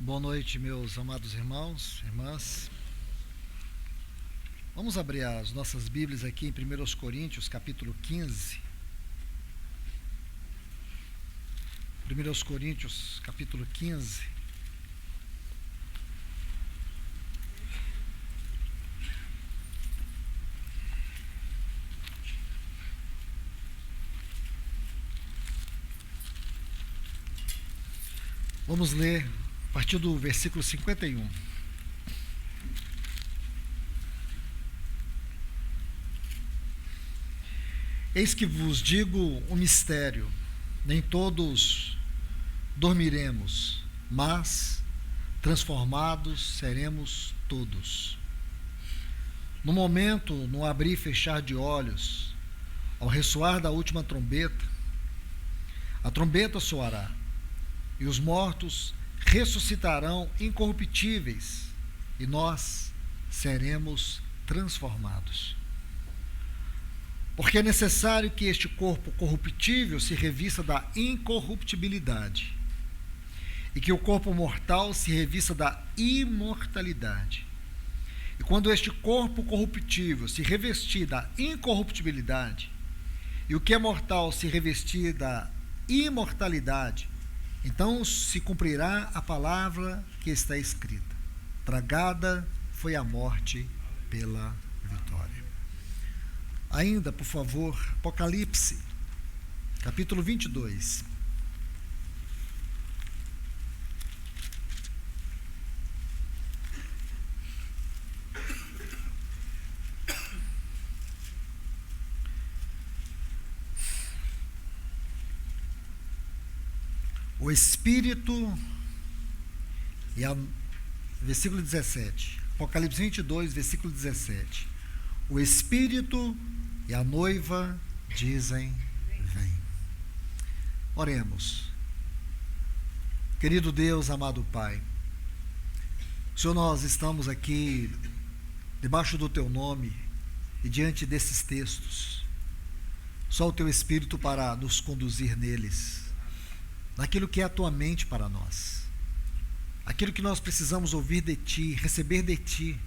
Boa noite, meus amados irmãos, irmãs. Vamos abrir as nossas Bíblias aqui em 1 Coríntios, capítulo 15. 1 Coríntios, capítulo 15. Vamos ler a partir do versículo 51. Eis que vos digo um mistério: nem todos dormiremos, mas transformados seremos todos. No momento, no abrir e fechar de olhos, ao ressoar da última trombeta, a trombeta soará, e os mortos ressuscitarão incorruptíveis, e nós seremos transformados. Porque é necessário que este corpo corruptível se revista da incorruptibilidade, e que o corpo mortal se revista da imortalidade. E quando este corpo corruptível se revestir da incorruptibilidade, e o que é mortal se revestir da imortalidade, então se cumprirá a palavra que está escrita: tragada foi a morte pela vitória. Ainda, por favor, Apocalipse, capítulo 22. O Espírito versículo 17. Apocalipse 22, versículo 17. O Espírito e a noiva dizem: vem. Oremos. Querido Deus, amado Pai, Senhor, nós estamos aqui debaixo do Teu nome e diante desses textos. Só o Teu Espírito para nos conduzir neles, naquilo que é a Tua mente para nós, aquilo que nós precisamos ouvir de Ti, receber de Ti,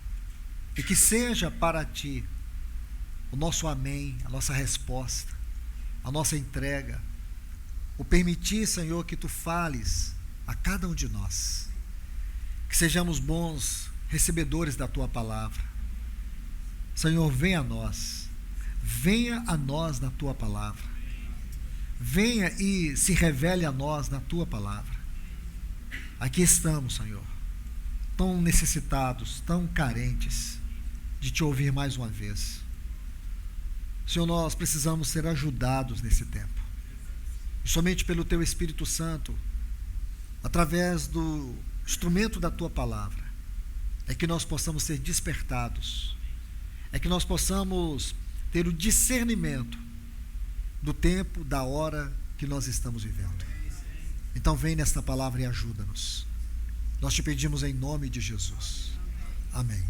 e que seja para Ti o nosso amém, a nossa resposta, a nossa entrega, o permitir, Senhor, que Tu fales a cada um de nós, que sejamos bons recebedores da Tua palavra. Senhor, venha a nós na Tua palavra, venha e se revele a nós na Tua palavra. Aqui estamos, Senhor, tão necessitados, tão carentes de Te ouvir mais uma vez. Senhor, nós precisamos ser ajudados nesse tempo. E somente pelo Teu Espírito Santo, através do instrumento da Tua palavra, é que nós possamos ser despertados, é que nós possamos ter o discernimento do tempo, da hora que nós estamos vivendo. Então vem nesta palavra e ajuda-nos. Nós Te pedimos em nome de Jesus. Amém.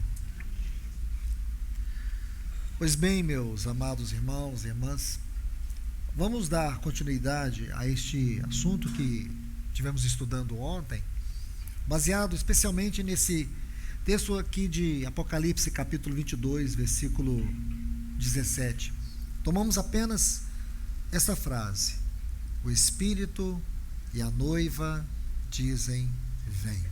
Pois bem, meus amados irmãos e irmãs, vamos dar continuidade a este assunto que tivemos estudando ontem, baseado especialmente nesse texto aqui de Apocalipse, capítulo 22, versículo 17. Tomamos apenas essa frase: o Espírito e a noiva dizem: vem.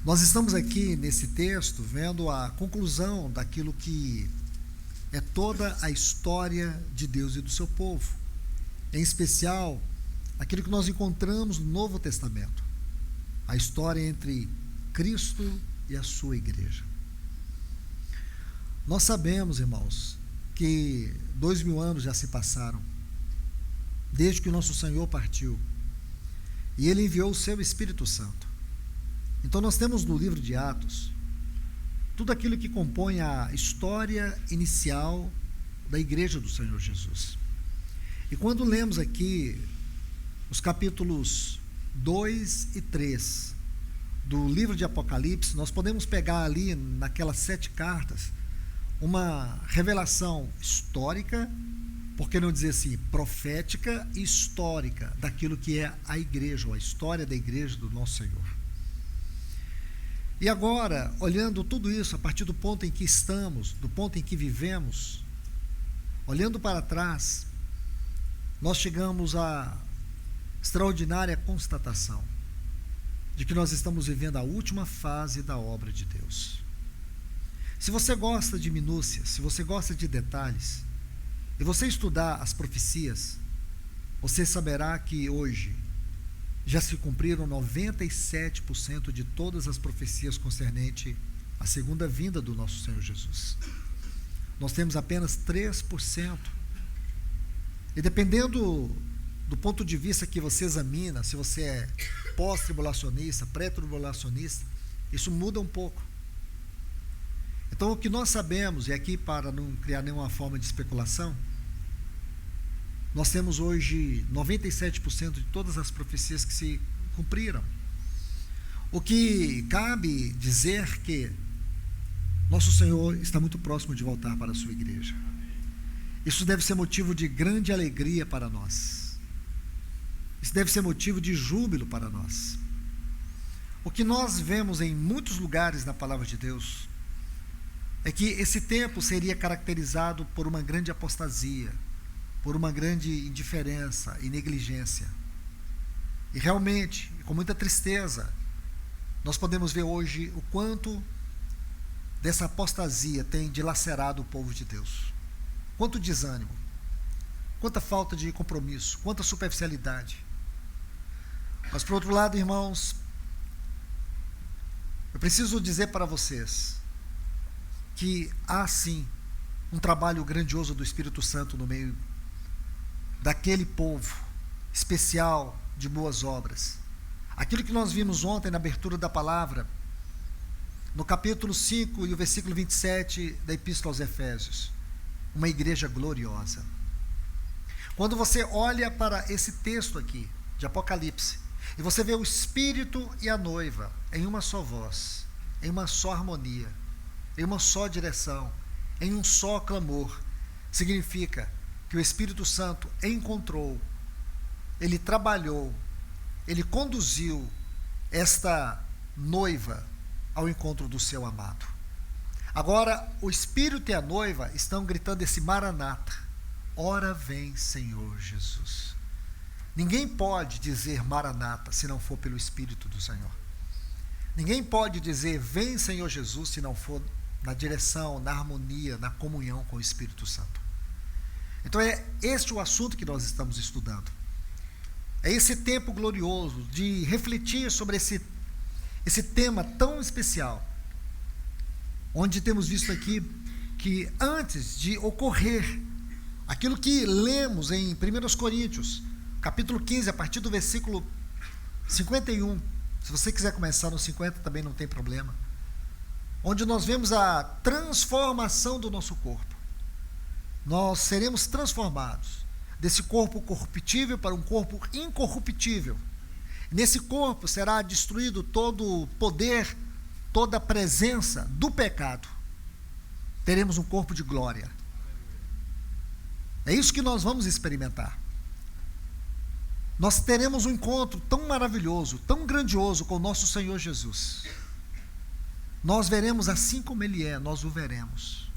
Nós estamos aqui nesse texto vendo a conclusão daquilo que é toda a história de Deus e do seu povo, em especial aquilo que nós encontramos no Novo Testamento, a história entre Cristo e a sua igreja. Nós sabemos, irmãos, que 2000 anos já se passaram desde que o nosso Senhor partiu e Ele enviou o seu Espírito Santo. Então nós temos no livro de Atos tudo aquilo que compõe a história inicial da igreja do Senhor Jesus. E quando lemos aqui os capítulos 2 e 3 do livro de Apocalipse, nós podemos pegar ali naquelas 7 cartas uma revelação histórica por que não dizer assim, profética e histórica daquilo que é a igreja, ou a história da igreja do nosso Senhor. E agora, olhando tudo isso a partir do ponto em que estamos, do ponto em que vivemos, olhando para trás, nós chegamos à extraordinária constatação de que nós estamos vivendo a última fase da obra de Deus. Se você gosta de minúcias, se você gosta de detalhes, e você estudar as profecias, você saberá que hoje já se cumpriram 97% de todas as profecias concernentes à segunda vinda do nosso Senhor Jesus. Nós temos apenas 3%. E dependendo do ponto de vista que você examina, se você é pós-tribulacionista, pré-tribulacionista, isso muda um pouco. Então, o que nós sabemos, e aqui para não criar nenhuma forma de especulação, nós temos hoje 97% de todas as profecias que se cumpriram. O que cabe dizer que nosso Senhor está muito próximo de voltar para a sua igreja. Isso deve ser motivo de grande alegria para nós. Isso deve ser motivo de júbilo para nós. O que nós vemos em muitos lugares na palavra de Deus é que esse tempo seria caracterizado por uma grande apostasia, por uma grande indiferença e negligência. E realmente, com muita tristeza, nós podemos ver hoje o quanto dessa apostasia tem dilacerado o povo de Deus. Quanto desânimo, quanta falta de compromisso, quanta superficialidade. Mas, por outro lado, irmãos, eu preciso dizer para vocês que há sim um trabalho grandioso do Espírito Santo no meio daquele povo especial de boas obras. Aquilo que nós vimos ontem na abertura da palavra, no capítulo 5 e o versículo 27 da Epístola aos Efésios, uma igreja gloriosa. Quando você olha para esse texto aqui, de Apocalipse, e você vê o Espírito e a noiva em uma só voz, em uma só harmonia, em uma só direção, em um só clamor, significa que o Espírito Santo encontrou, ele trabalhou, ele conduziu esta noiva ao encontro do seu amado. Agora, o Espírito e a noiva estão gritando esse Maranata, ora vem Senhor Jesus. Ninguém pode dizer Maranata se não for pelo Espírito do Senhor. Ninguém pode dizer vem Senhor Jesus se não for na direção, na harmonia, na comunhão com o Espírito Santo. Então é este o assunto que nós estamos estudando. É esse tempo glorioso de refletir sobre esse tema tão especial, onde temos visto aqui que antes de ocorrer aquilo que lemos em 1 Coríntios, capítulo 15, a partir do versículo 51, se você quiser começar no 50 também não tem problema, onde nós vemos a transformação do nosso corpo. Nós seremos transformados desse corpo corruptível para um corpo incorruptível. Nesse corpo será destruído todo o poder, toda a presença do pecado. Teremos um corpo de glória. É isso que nós vamos experimentar. Nós teremos um encontro tão maravilhoso, tão grandioso com o nosso Senhor Jesus. Nós veremos assim como Ele é, nós o veremos.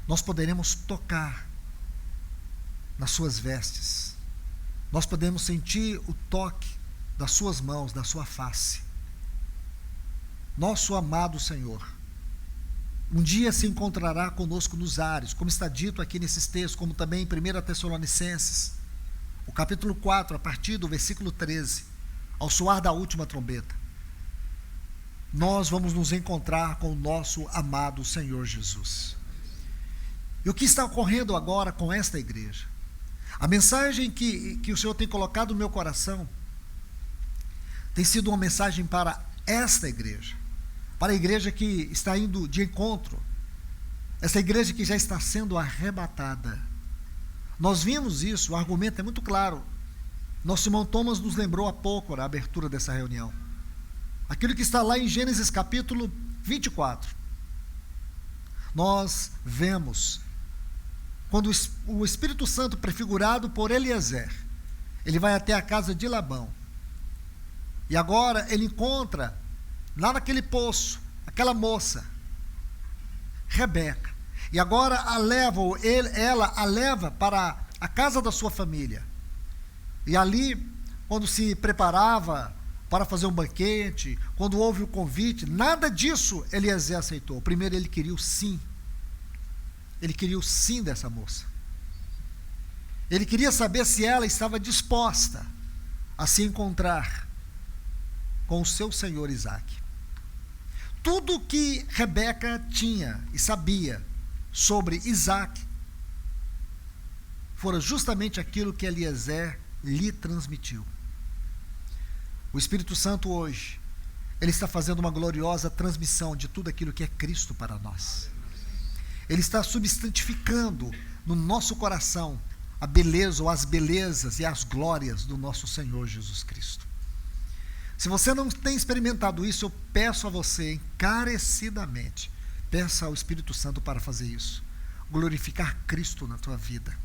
Nós poderemos tocar nas suas vestes. Nós podemos sentir o toque das suas mãos, da sua face. Nosso amado Senhor, um dia se encontrará conosco nos ares, como está dito aqui nesses textos, como também em 1 Tessalonicenses, o capítulo 4, a partir do versículo 13, ao soar da última trombeta. Nós vamos nos encontrar com o nosso amado Senhor Jesus. E o que está ocorrendo agora com esta igreja? A mensagem que o Senhor tem colocado no meu coração tem sido uma mensagem para esta igreja, para a igreja que está indo de encontro, essa igreja que já está sendo arrebatada. Nós vimos isso, o argumento é muito claro. Nosso irmão Thomas nos lembrou há pouco, na abertura dessa reunião, aquilo que está lá em Gênesis capítulo 24. Nós vemos quando o Espírito Santo, prefigurado por Eliezer, ele vai até a casa de Labão. E agora ele encontra, lá naquele poço, aquela moça, Rebeca. E agora ela a leva para a casa da sua família. E ali, quando se preparava para fazer um banquete, quando houve o convite, nada disso Eliezer aceitou. Primeiro ele queria o sim. Ele queria o sim dessa moça. Ele queria saber se ela estava disposta a se encontrar com o seu senhor Isaque. Tudo que Rebeca tinha e sabia sobre Isaque fora justamente aquilo que Eliezer lhe transmitiu. O Espírito Santo hoje, ele está fazendo uma gloriosa transmissão de tudo aquilo que é Cristo para nós. Ele está substantificando no nosso coração a beleza ou as belezas e as glórias do nosso Senhor Jesus Cristo. Se você não tem experimentado isso, eu peço a você encarecidamente, peça ao Espírito Santo para fazer isso. Glorificar Cristo na tua vida.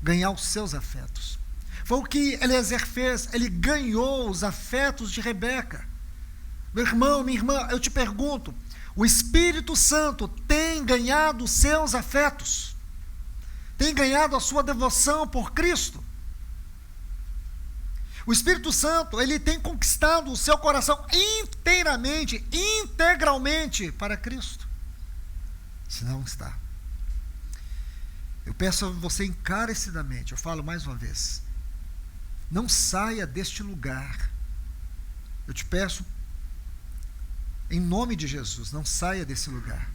Ganhar os seus afetos. Foi o que Eliezer fez, ele ganhou os afetos de Rebeca. Meu irmão, minha irmã, eu te pergunto, o Espírito Santo tem ganhado os seus afetos? Tem ganhado a sua devoção por Cristo? O Espírito Santo, ele tem conquistado o seu coração inteiramente, integralmente para Cristo? Se não está. Eu peço a você encarecidamente, eu falo mais uma vez, não saia deste lugar. Eu te peço, em nome de Jesus, não saia desse lugar.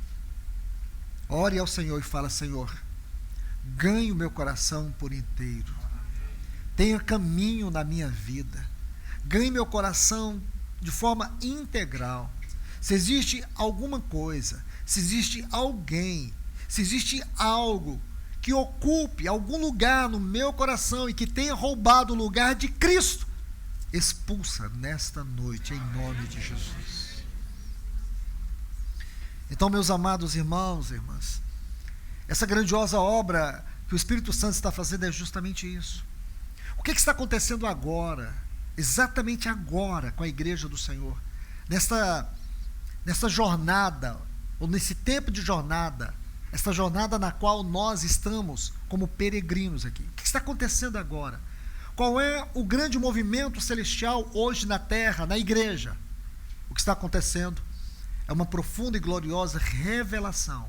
Ore ao Senhor e fala: Senhor, ganhe o meu coração por inteiro. Tenha caminho na minha vida. Ganhe meu coração de forma integral. Se existe alguma coisa, se existe alguém, se existe algo que ocupe algum lugar no meu coração e que tenha roubado o lugar de Cristo, expulsa nesta noite, em nome de Jesus. Então, meus amados irmãos e irmãs, essa grandiosa obra que o Espírito Santo está fazendo é justamente isso. O que está acontecendo agora, exatamente agora, com a igreja do Senhor, nessa jornada, ou nesse tempo de jornada, esta jornada na qual nós estamos como peregrinos aqui? O que está acontecendo agora? Qual é o grande movimento celestial hoje na terra, na igreja? O que está acontecendo é uma profunda e gloriosa revelação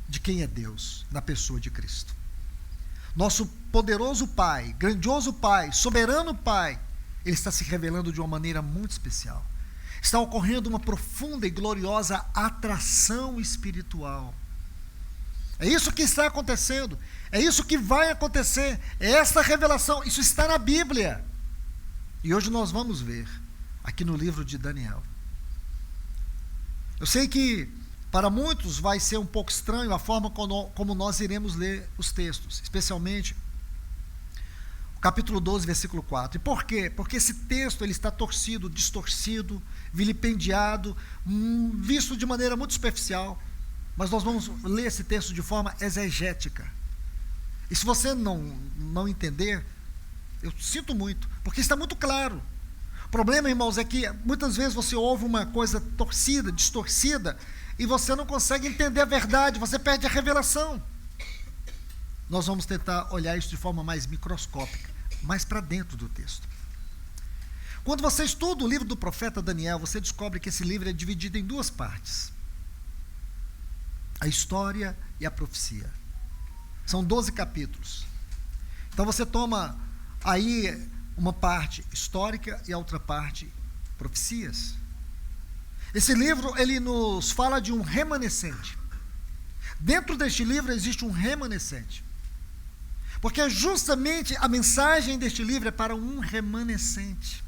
de quem é Deus, na pessoa de Cristo. Nosso poderoso Pai, grandioso Pai, soberano Pai, Ele está se revelando de uma maneira muito especial. Está ocorrendo uma profunda e gloriosa atração espiritual. É isso que está acontecendo, é isso que vai acontecer, é essa revelação, isso está na Bíblia. E hoje nós vamos ver, aqui no livro de Daniel. Eu sei que para muitos vai ser um pouco estranho a forma como nós iremos ler os textos, especialmente o capítulo 12, versículo 4. E por quê? Porque esse texto ele está torcido, distorcido, vilipendiado, visto de maneira muito superficial. Mas nós vamos ler esse texto de forma exegética. E se você não entender, eu sinto muito, porque está muito claro. O problema, irmãos, é que muitas vezes você ouve uma coisa torcida, distorcida, e você não consegue entender a verdade, você perde a revelação. Nós vamos tentar olhar isso de forma mais microscópica, mais para dentro do texto. Quando você estuda o livro do profeta Daniel, você descobre que esse livro é dividido em duas partes. A história e a profecia. São 12 capítulos. Então você toma aí uma parte histórica e a outra parte profecias. Esse livro, ele nos fala de um remanescente. Dentro deste livro existe um remanescente. Porque justamente a mensagem deste livro é para um remanescente.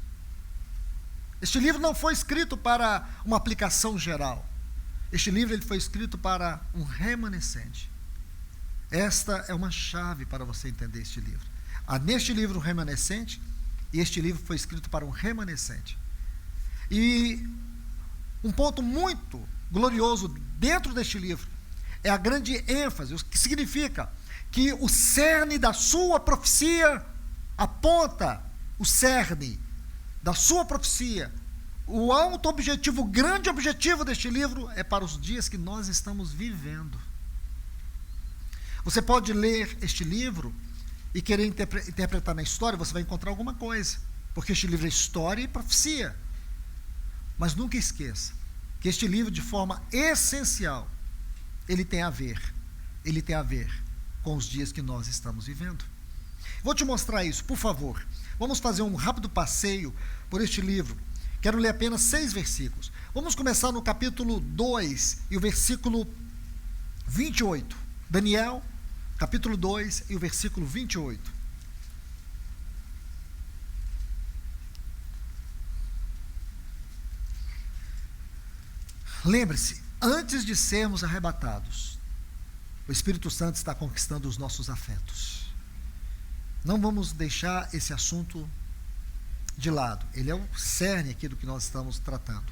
Este livro não foi escrito para uma aplicação geral. Este livro ele foi escrito para um remanescente. Esta é uma chave para você entender este livro. Há neste livro um remanescente, e este livro foi escrito para um remanescente. E um ponto muito glorioso dentro deste livro é a grande ênfase, o que significa que o cerne da sua profecia aponta o cerne da sua profecia. O alto objetivo, o grande objetivo deste livro é para os dias que nós estamos vivendo. Você pode ler este livro e querer interpretar na história, você vai encontrar alguma coisa, porque este livro é história e profecia. Mas nunca esqueça que este livro, de forma essencial, ele tem a ver com os dias que nós estamos vivendo. Vou te mostrar isso, por favor. Vamos fazer um rápido passeio por este livro. Quero ler apenas 6 versículos. Vamos começar no capítulo 2 e o versículo 28. Daniel, capítulo 2 e o versículo 28. Lembre-se, antes de sermos arrebatados, o Espírito Santo está conquistando os nossos afetos. Não vamos deixar esse assunto de lado. Ele é o cerne aqui do que nós estamos tratando.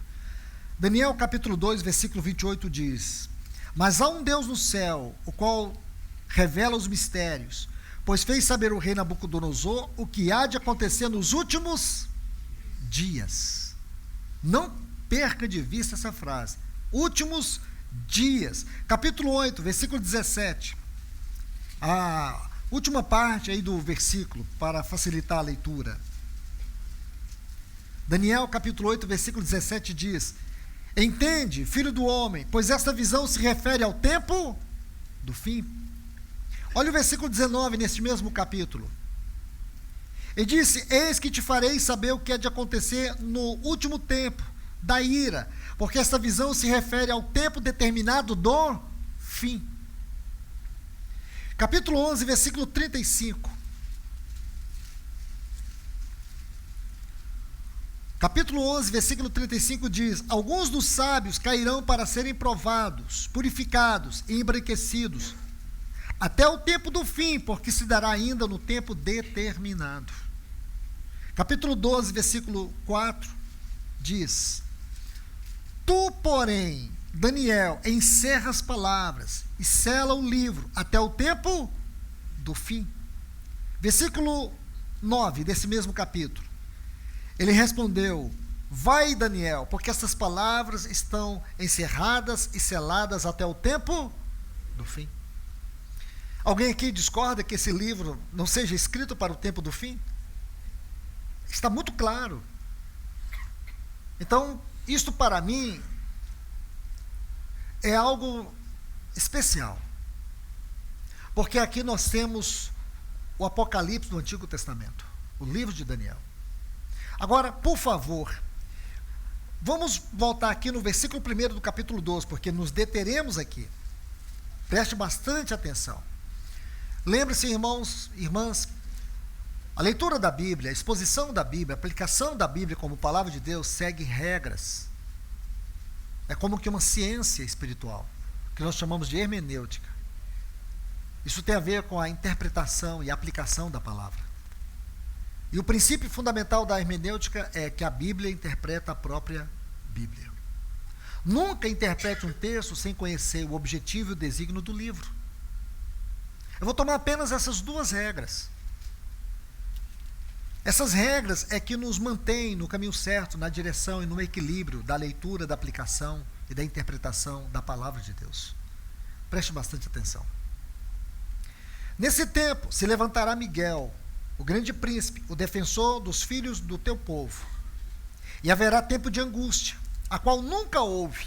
Daniel capítulo 2, versículo 28 diz: Mas há um Deus no céu, o qual revela os mistérios, pois fez saber o rei Nabucodonosor o que há de acontecer nos últimos dias. Não perca de vista essa frase. Últimos dias. Capítulo 8, versículo 17. A última parte aí do versículo, para facilitar a leitura. Daniel, capítulo 8, versículo 17 diz: Entende, filho do homem, pois esta visão se refere ao tempo do fim. Olha o versículo 19, neste mesmo capítulo. E disse: Eis que te farei saber o que há de acontecer no último tempo da ira, porque esta visão se refere ao tempo determinado do fim. Capítulo 11, versículo 35. Capítulo 11, versículo 35 diz: Alguns dos sábios cairão para serem provados, purificados e embranquecidos, até o tempo do fim, porque se dará ainda no tempo determinado. Capítulo 12, versículo 4 diz: Tu, porém, Daniel, encerra as palavras e sela o livro até o tempo do fim. Versículo 9 desse mesmo capítulo. Ele respondeu: Vai, Daniel, porque essas palavras estão encerradas e seladas até o tempo do fim. Alguém aqui discorda que esse livro não seja escrito para o tempo do fim? Está muito claro. Então, isto para mim é algo especial, porque aqui nós temos o Apocalipse do Antigo Testamento, o livro de Daniel. Agora, por favor, vamos voltar aqui no versículo 1 do capítulo 12, porque nos deteremos aqui. Preste bastante atenção. Lembre-se, irmãos, irmãs, a leitura da Bíblia, a exposição da Bíblia, a aplicação da Bíblia como palavra de Deus segue regras. É como que uma ciência espiritual, que nós chamamos de hermenêutica. Isso tem a ver com a interpretação e a aplicação da palavra. E o princípio fundamental da hermenêutica é que a Bíblia interpreta a própria Bíblia. Nunca interprete um texto sem conhecer o objetivo e o desígnio do livro. Eu vou tomar apenas essas 2 regras. Essas regras é que nos mantêm no caminho certo, na direção e no equilíbrio da leitura, da aplicação e da interpretação da palavra de Deus. Preste bastante atenção. Nesse tempo se levantará Miguel, o grande príncipe, o defensor dos filhos do teu povo. E haverá tempo de angústia, a qual nunca houve.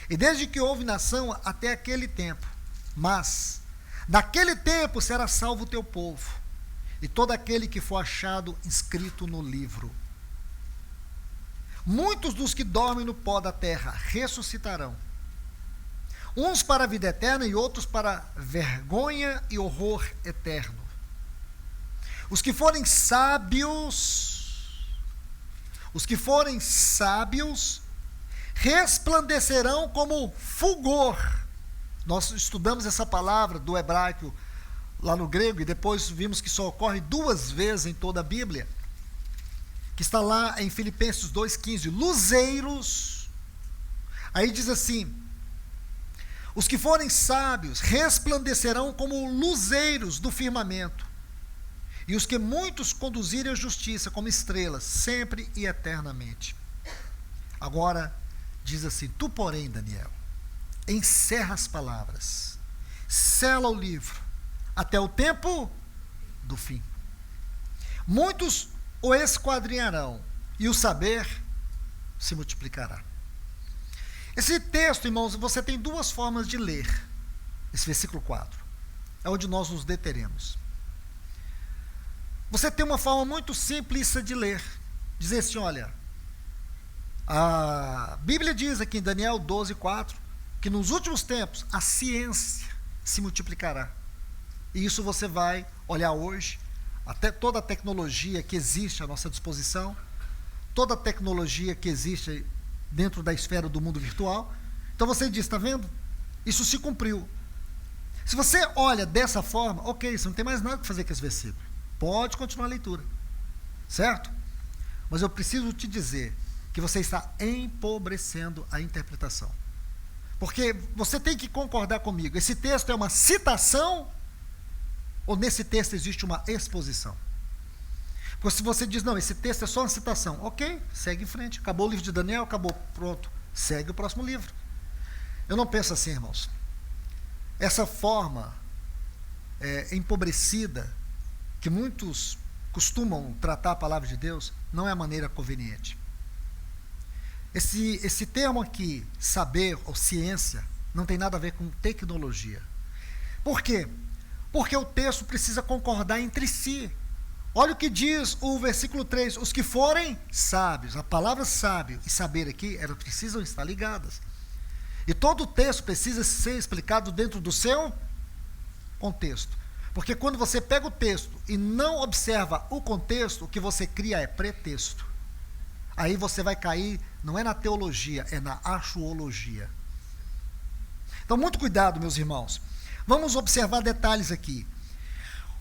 E desde que houve nação até aquele tempo. Mas naquele tempo será salvo o teu povo, e todo aquele que for achado inscrito no livro. Muitos dos que dormem no pó da terra ressuscitarão, uns para a vida eterna e outros para vergonha e horror eterno. Os que forem sábios resplandecerão como fulgor. Nós estudamos essa palavra do hebraico lá no grego, e depois vimos que só ocorre 2 vezes em toda a Bíblia, que está lá em Filipenses 2,15, luzeiros. Aí diz assim: Os que forem sábios resplandecerão como luzeiros do firmamento, e os que muitos conduzirem a justiça como estrelas, sempre e eternamente. Agora, diz assim: tu, porém, Daniel, encerra as palavras, sela o livro, até o tempo do fim. Muitos o esquadrinharão, e o saber se multiplicará. Esse texto, irmãos, você tem duas formas de ler. Esse versículo 4. É onde nós nos deteremos. Você tem uma forma muito simples de ler. Dizer assim, olha, a Bíblia diz aqui em Daniel 12:4, que nos últimos tempos a ciência se multiplicará. E isso você vai olhar hoje, até toda a tecnologia que existe à nossa disposição, toda a tecnologia que existe dentro da esfera do mundo virtual. Então você diz, está vendo? Isso se cumpriu. Se você olha dessa forma, ok, você não tem mais nada que fazer com esse versículo. Pode continuar a leitura. Certo? Mas eu preciso te dizer que você está empobrecendo a interpretação. Porque você tem que concordar comigo. Esse texto é uma citação ou nesse texto existe uma exposição? Porque se você diz, não, esse texto é só uma citação, ok, segue em frente. Acabou o livro de Daniel, acabou, pronto. Segue o próximo livro. Eu não penso assim, irmãos. Essa forma empobrecida que muitos costumam tratar a palavra de Deus não é a maneira conveniente. Esse termo aqui, saber ou ciência, não tem nada a ver com tecnologia. Por quê? Porque o texto precisa concordar entre si. Olha o que diz o versículo 3, os que forem sábios. A palavra sábio e saber aqui, elas precisam estar ligadas. E todo o texto precisa ser explicado dentro do seu contexto. Porque quando você pega o texto e não observa o contexto, o que você cria é pretexto. Aí você vai cair, não é na teologia, é na axiologia. Então, muito cuidado, meus irmãos. Vamos observar detalhes aqui.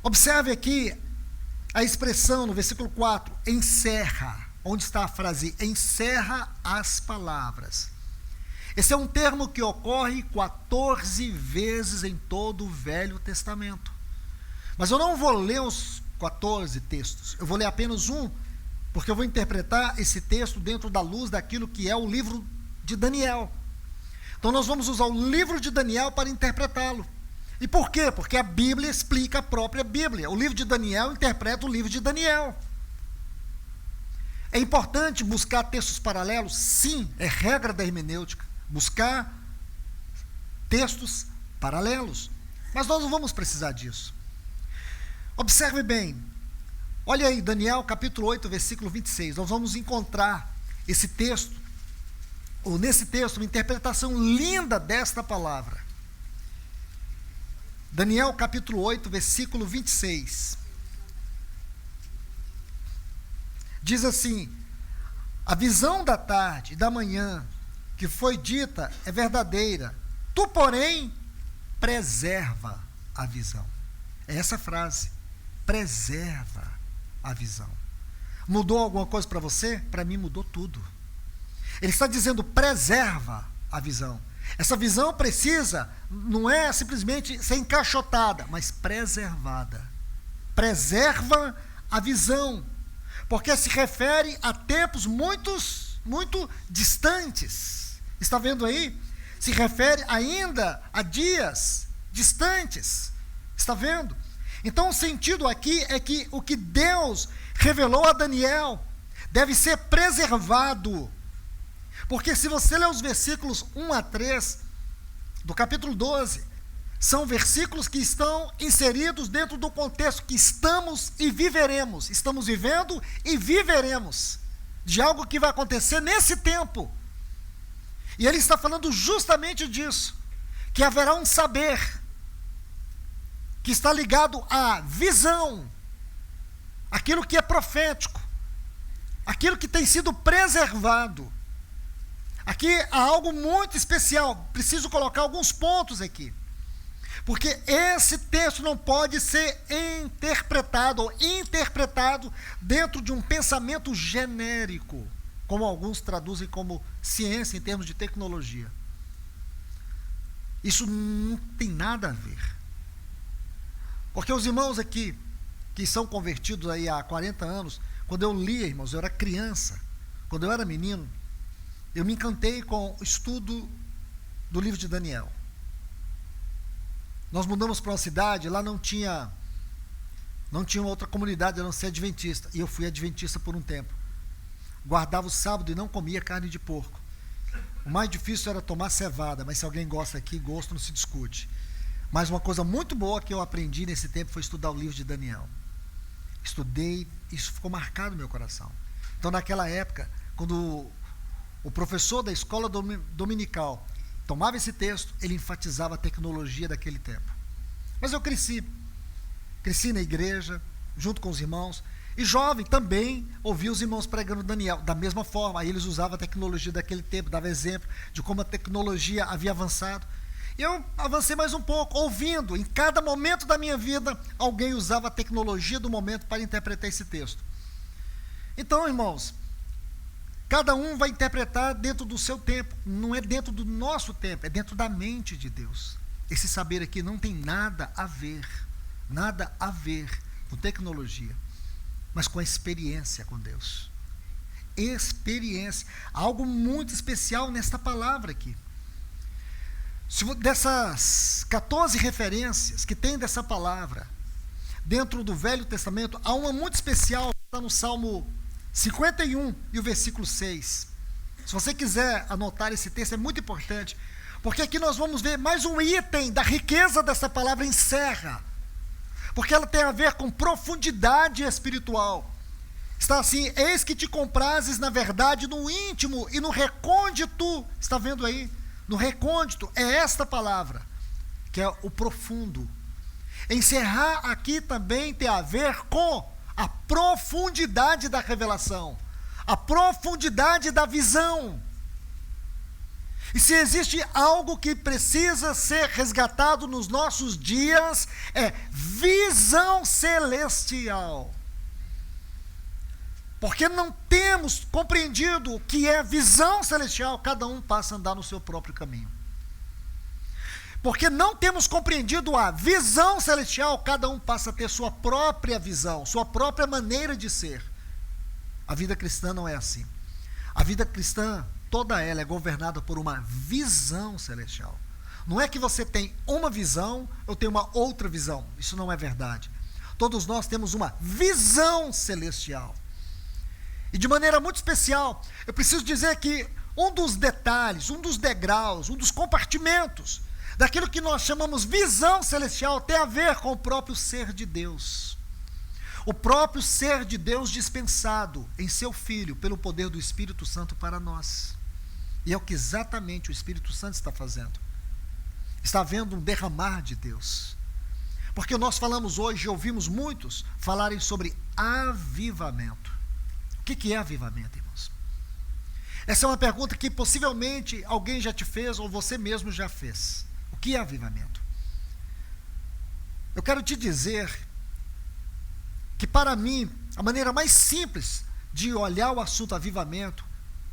Observe aqui a expressão no versículo 4, encerra. Onde está a frase? Encerra as palavras. Esse é um termo que ocorre 14 vezes em todo o Velho Testamento. Mas eu não vou ler os 14 textos. Eu vou ler apenas um, porque eu vou interpretar esse texto dentro da luz daquilo que é o livro de Daniel. Então nós vamos usar o livro de Daniel para interpretá-lo. E por quê? Porque a Bíblia explica a própria Bíblia. O livro de Daniel interpreta o livro de Daniel. É importante buscar textos paralelos? Sim, é regra da hermenêutica. Buscar textos paralelos. Mas nós não vamos precisar disso. Observe bem. Olha aí, Daniel capítulo 8, versículo 26. Nós vamos encontrar esse texto, ou nesse texto, uma interpretação linda desta palavra. Daniel capítulo 8, versículo 26. Diz assim: a visão da tarde e da manhã que foi dita é verdadeira, tu, porém, preserva a visão. É essa frase, preserva a visão. Mudou alguma coisa para você? Para mim mudou tudo. Ele está dizendo, preserva a visão. Essa visão precisa, não é simplesmente ser encaixotada, mas preservada. Preserva a visão, porque se refere a tempos muito distantes. Está vendo aí? Se refere ainda a dias distantes. Está vendo? Então o sentido aqui é que o que Deus revelou a Daniel deve ser preservado. Porque se você ler os versículos 1 a 3 do capítulo 12, são versículos que estão inseridos dentro do contexto que estamos e viveremos. Estamos vivendo e viveremos de algo que vai acontecer nesse tempo. E ele está falando justamente disso, que haverá um saber que está ligado à visão, aquilo que é profético, aquilo que tem sido preservado. Aqui há algo muito especial, preciso colocar alguns pontos aqui, porque esse texto não pode ser interpretado ou interpretado dentro de um pensamento genérico, como alguns traduzem como ciência em termos de tecnologia. Isso não tem nada a ver. Porque os irmãos aqui, que são convertidos aí há 40 anos, quando eu lia, irmãos, eu era criança, quando eu era menino, eu me encantei com o estudo do livro de Daniel. Nós mudamos para uma cidade, lá não tinha outra comunidade a não ser adventista, e eu fui adventista por um tempo. Guardava o sábado e não comia carne de porco. O mais difícil era tomar cevada, mas se alguém gosta aqui, gosto não se discute. Mas uma coisa muito boa que eu aprendi nesse tempo foi estudar o livro de Daniel. Estudei, isso ficou marcado no meu coração. Então, naquela época, quando o professor da escola dominical tomava esse texto, ele enfatizava a tecnologia daquele tempo. Mas eu cresci na igreja, junto com os irmãos, e jovem também ouvia os irmãos pregando Daniel, da mesma forma. Aí eles usavam a tecnologia daquele tempo, dava exemplo de como a tecnologia havia avançado. E eu avancei mais um pouco, ouvindo, em cada momento da minha vida, alguém usava a tecnologia do momento para interpretar esse texto. Então, irmãos, cada um vai interpretar dentro do seu tempo, não é dentro do nosso tempo, é dentro da mente de Deus. Esse saber aqui não tem nada a ver com tecnologia, mas com a experiência com Deus. Experiência, algo muito especial nesta palavra aqui. Dessas 14 referências que tem dessa palavra, dentro do Velho Testamento, há uma muito especial, que está no Salmo 51 e o versículo 6. Se você quiser anotar esse texto, é muito importante, porque aqui nós vamos ver mais um item da riqueza dessa palavra encerra, porque ela tem a ver com profundidade espiritual. Está assim: eis que te comprases na verdade no íntimo e no recôndito. Está vendo aí? No recôndito, é esta palavra, que é o profundo. Encerrar aqui também tem a ver com a profundidade da revelação, a profundidade da visão. E se existe algo que precisa ser resgatado nos nossos dias, é visão celestial. Porque não temos compreendido o que é visão celestial, cada um passa a andar no seu próprio caminho. Porque não temos compreendido a visão celestial, cada um passa a ter sua própria visão, sua própria maneira de ser. A vida cristã não é assim. A vida cristã, toda ela é governada por uma visão celestial. Não é que você tem uma visão, eu tenho uma outra visão. Isso não é verdade. Todos nós temos uma visão celestial. E de maneira muito especial, eu preciso dizer que um dos detalhes, um dos degraus, um dos compartimentos daquilo que nós chamamos visão celestial tem a ver com o próprio ser de Deus. O próprio ser de Deus dispensado em seu Filho pelo poder do Espírito Santo para nós. E é o que exatamente o Espírito Santo está fazendo. Está havendo um derramar de Deus. Porque nós falamos hoje e ouvimos muitos falarem sobre avivamento. O que é avivamento, irmãos? Essa é uma pergunta que possivelmente alguém já te fez ou você mesmo já fez. O que é avivamento? Eu quero te dizer que, para mim, a maneira mais simples de olhar o assunto avivamento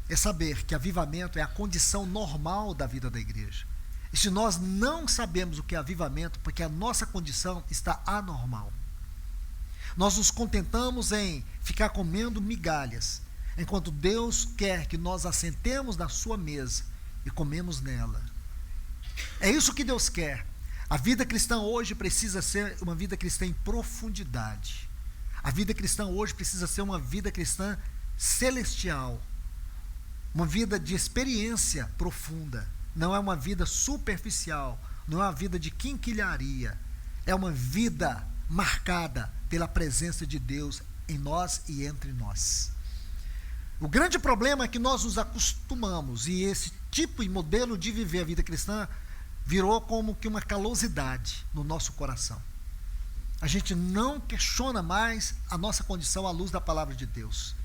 é saber que avivamento é a condição normal da vida da igreja. E se nós não sabemos o que é avivamento, porque a nossa condição está anormal. Nós nos contentamos em ficar comendo migalhas, enquanto Deus quer que nós assentemos na sua mesa e comemos nela. É isso que Deus quer. A vida cristã hoje precisa ser uma vida cristã em profundidade. A vida cristã hoje precisa ser uma vida cristã celestial. Uma vida de experiência profunda. Não é uma vida superficial. Não é uma vida de quinquilharia. É uma vida marcada pela presença de Deus em nós e entre nós. O grande problema é que nós nos acostumamos, e esse tipo e modelo de viver a vida cristã virou como que uma calosidade no nosso coração. A gente não questiona mais a nossa condição à luz da palavra de Deus.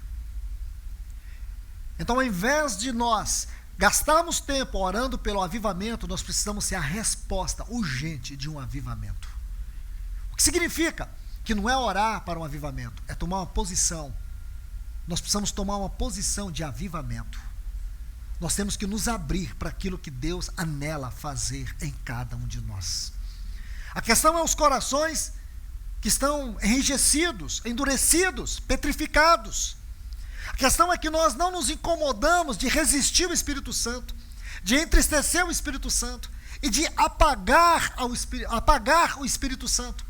Então, ao invés de nós gastarmos tempo orando pelo avivamento, nós precisamos ser a resposta urgente de um avivamento. O que significa que não é orar para um avivamento, é tomar uma posição. Nós precisamos tomar uma posição de avivamento. nós temos que nos abrir para aquilo que Deus anela fazer em cada um de nós. A questão é os corações que estão enrijecidos, endurecidos, petrificados. A questão é que nós não nos incomodamos de resistir ao Espírito Santo, de entristecer o Espírito Santo e de apagar o Espírito Santo.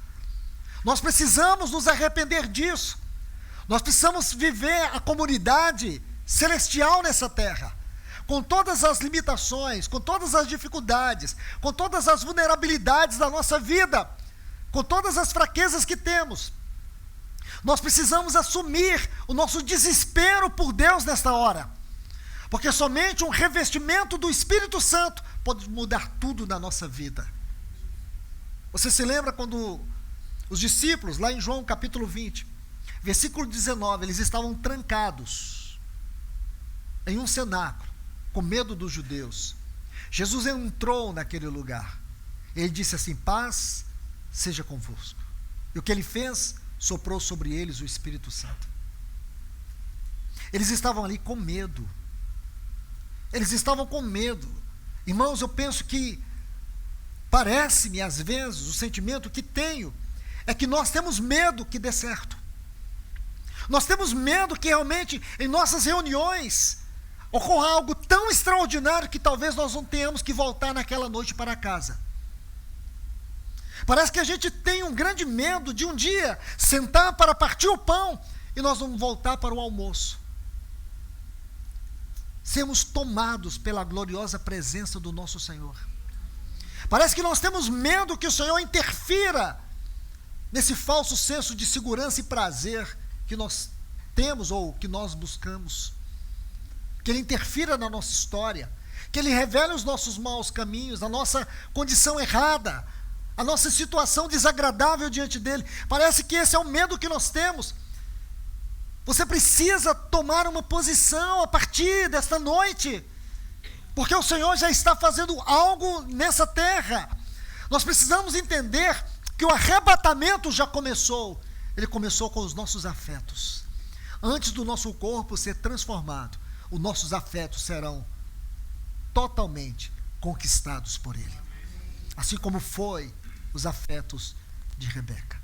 Nós precisamos nos arrepender disso. Nós precisamos viver a comunidade celestial nessa terra, com todas as limitações, com todas as dificuldades, com todas as vulnerabilidades da nossa vida, com todas as fraquezas que temos. Nós precisamos assumir o nosso desespero por Deus nesta hora, porque somente um revestimento do Espírito Santo pode mudar tudo na nossa vida. Você se lembra quando os discípulos, lá em João capítulo 20, versículo 19, eles estavam trancados em um cenáculo, com medo dos judeus. Jesus entrou naquele lugar. Ele disse assim: paz seja convosco. E o que ele fez? Soprou sobre eles o Espírito Santo. Eles estavam ali com medo. Eles estavam com medo. Irmãos, eu penso que, parece-me às vezes, o sentimento que tenho é que nós temos medo que dê certo. Nós temos medo que realmente em nossas reuniões ocorra algo tão extraordinário que talvez nós não tenhamos que voltar naquela noite para casa. Parece que a gente tem um grande medo de um dia sentar para partir o pão e nós vamos voltar para o almoço. Sermos tomados pela gloriosa presença do nosso Senhor. Parece que nós temos medo que o Senhor interfira nesse falso senso de segurança e prazer que nós temos ou que nós buscamos. Que Ele interfira na nossa história, que Ele revele os nossos maus caminhos, a nossa condição errada, a nossa situação desagradável diante dEle. Parece que esse é o medo que nós temos. Você precisa tomar uma posição a partir desta noite, porque o Senhor já está fazendo algo nessa terra. Nós precisamos entender que o arrebatamento já começou. Ele começou com os nossos afetos. Antes do nosso corpo ser transformado, os nossos afetos serão totalmente conquistados por Ele. Assim como foi os afetos de Rebeca.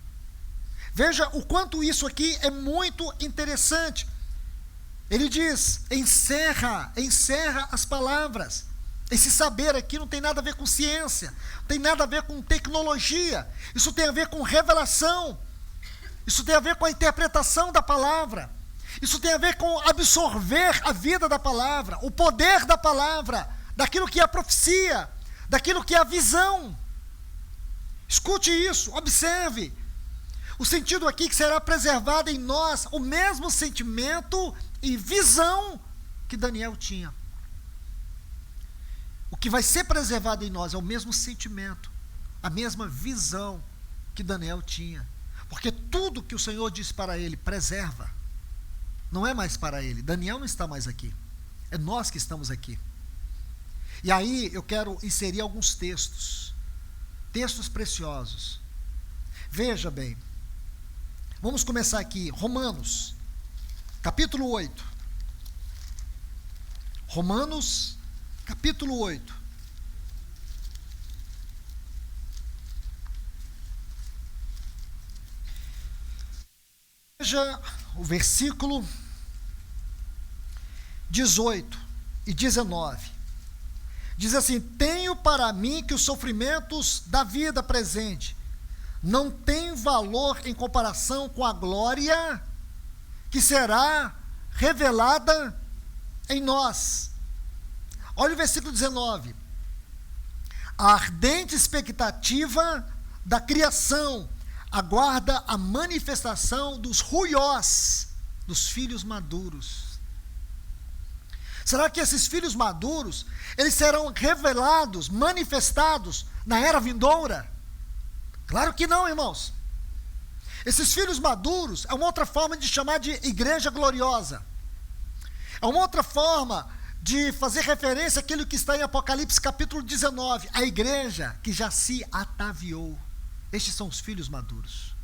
Veja o quanto isso aqui é muito interessante. Ele diz: encerra as palavras. Esse saber aqui não tem nada a ver com ciência, não tem nada a ver com tecnologia. Isso tem a ver com revelação. Isso tem a ver com a interpretação da palavra. Isso tem a ver com absorver a vida da palavra, o poder da palavra, daquilo que é a profecia, daquilo que é a visão. Escute isso, observe. O sentido aqui que será preservado em nós, o mesmo sentimento e visão que Daniel tinha. O que vai ser preservado em nós é o mesmo sentimento, a mesma visão que Daniel tinha. Porque tudo que o Senhor disse para ele, preserva. Não é mais para ele. Daniel não está mais aqui. É nós que estamos aqui. E aí eu quero inserir alguns textos. Textos preciosos. Veja bem. Vamos começar aqui. Romanos, capítulo 8. Romanos, capítulo 8. Veja o versículo 18 e 19. Diz assim: tenho para mim que os sofrimentos da vida presente não têm valor em comparação com a glória que será revelada em nós. Olha o versículo 19. A ardente expectativa da criação aguarda a manifestação dos ruiós, dos filhos maduros. Será que esses filhos maduros, eles serão revelados, manifestados na era vindoura? Claro que não, irmãos. Esses filhos maduros é uma outra forma de chamar de igreja gloriosa. É uma outra forma de fazer referência àquilo que está em Apocalipse capítulo 19, a igreja que já se ataviou. Estes são os filhos maduros.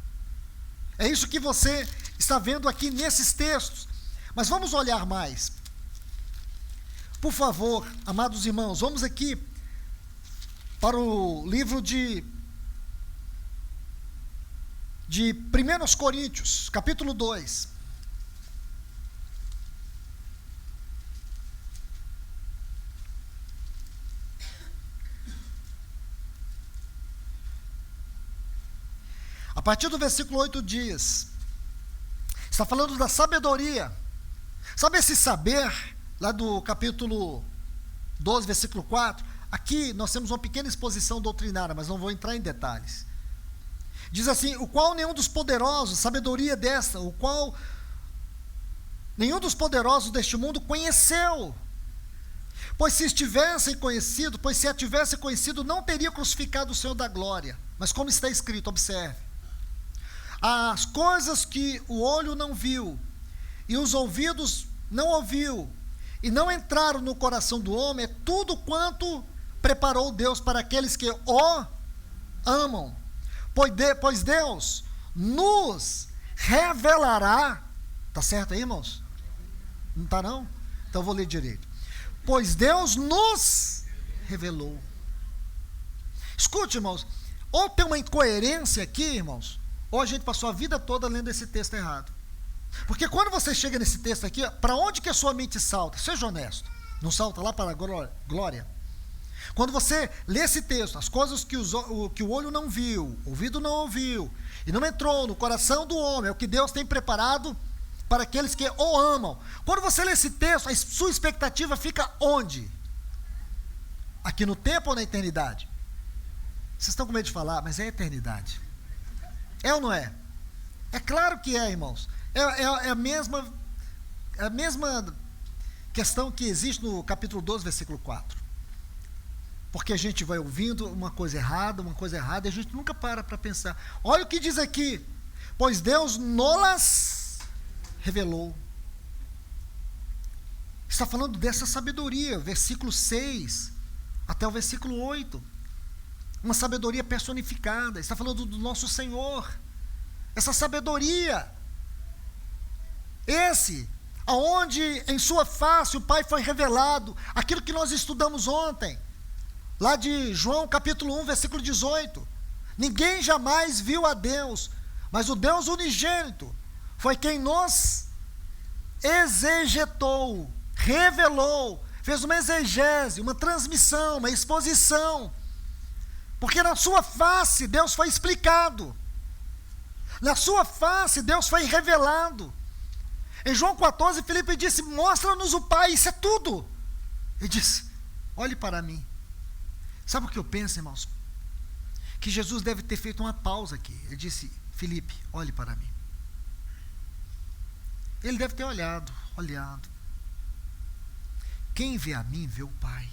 É isso que você está vendo aqui nesses textos. Mas vamos olhar mais. Por favor, amados irmãos, vamos aqui para o livro de 1 Coríntios, capítulo 2. A partir do versículo 8 diz, está falando da sabedoria. Sabe esse saber, lá do capítulo 12, versículo 4? Aqui nós temos uma pequena exposição doutrinária, mas não vou entrar em detalhes. Diz assim, o qual nenhum dos poderosos, sabedoria desta, o qual nenhum dos poderosos deste mundo conheceu. Pois se a tivesse conhecido, não teria crucificado o Senhor da glória. Mas como está escrito, observe. As coisas que o olho não viu, e os ouvidos não ouviu, e não entraram no coração do homem, é tudo quanto preparou Deus para aqueles que o amam. Pois Deus nos revelará, está certo aí, irmãos? Não está não? Então eu vou ler direito. Pois Deus nos revelou. Escute, irmãos, ou tem uma incoerência aqui, irmãos, ou a gente passou a vida toda lendo esse texto errado. Porque quando você chega nesse texto aqui, para onde que a sua mente salta? Seja honesto. Não salta lá para a glória? Quando você lê esse texto, as coisas que o olho não viu, o ouvido não ouviu, e não entrou no coração do homem, é o que Deus tem preparado para aqueles que o amam. Quando você lê esse texto, a sua expectativa fica onde? Aqui no tempo ou na eternidade? Vocês estão com medo de falar, mas é a eternidade. É ou não é? É claro que é, irmãos. É a mesma questão que existe no capítulo 12, versículo 4. Porque a gente vai ouvindo uma coisa errada, e a gente nunca para pensar. Olha o que diz aqui. Pois Deus nolas revelou. Está falando dessa sabedoria, versículo 6 até o versículo 8. Uma sabedoria personificada. Está falando do nosso Senhor. Essa sabedoria. Aonde em sua face o Pai foi revelado. Aquilo que nós estudamos ontem. Lá de João capítulo 1, versículo 18. Ninguém jamais viu a Deus, mas o Deus unigênito foi quem nos exegetou, revelou, fez uma exegese, uma transmissão, uma exposição. Porque na sua face Deus foi explicado. Na sua face Deus foi revelado. Em João 14, Filipe disse, mostra-nos o Pai, isso é tudo. Ele disse, olhe para mim. Sabe o que eu penso, irmãos? Que Jesus deve ter feito uma pausa aqui. Ele disse, Filipe, olhe para mim. Ele deve ter olhado. Quem vê a mim, vê o Pai.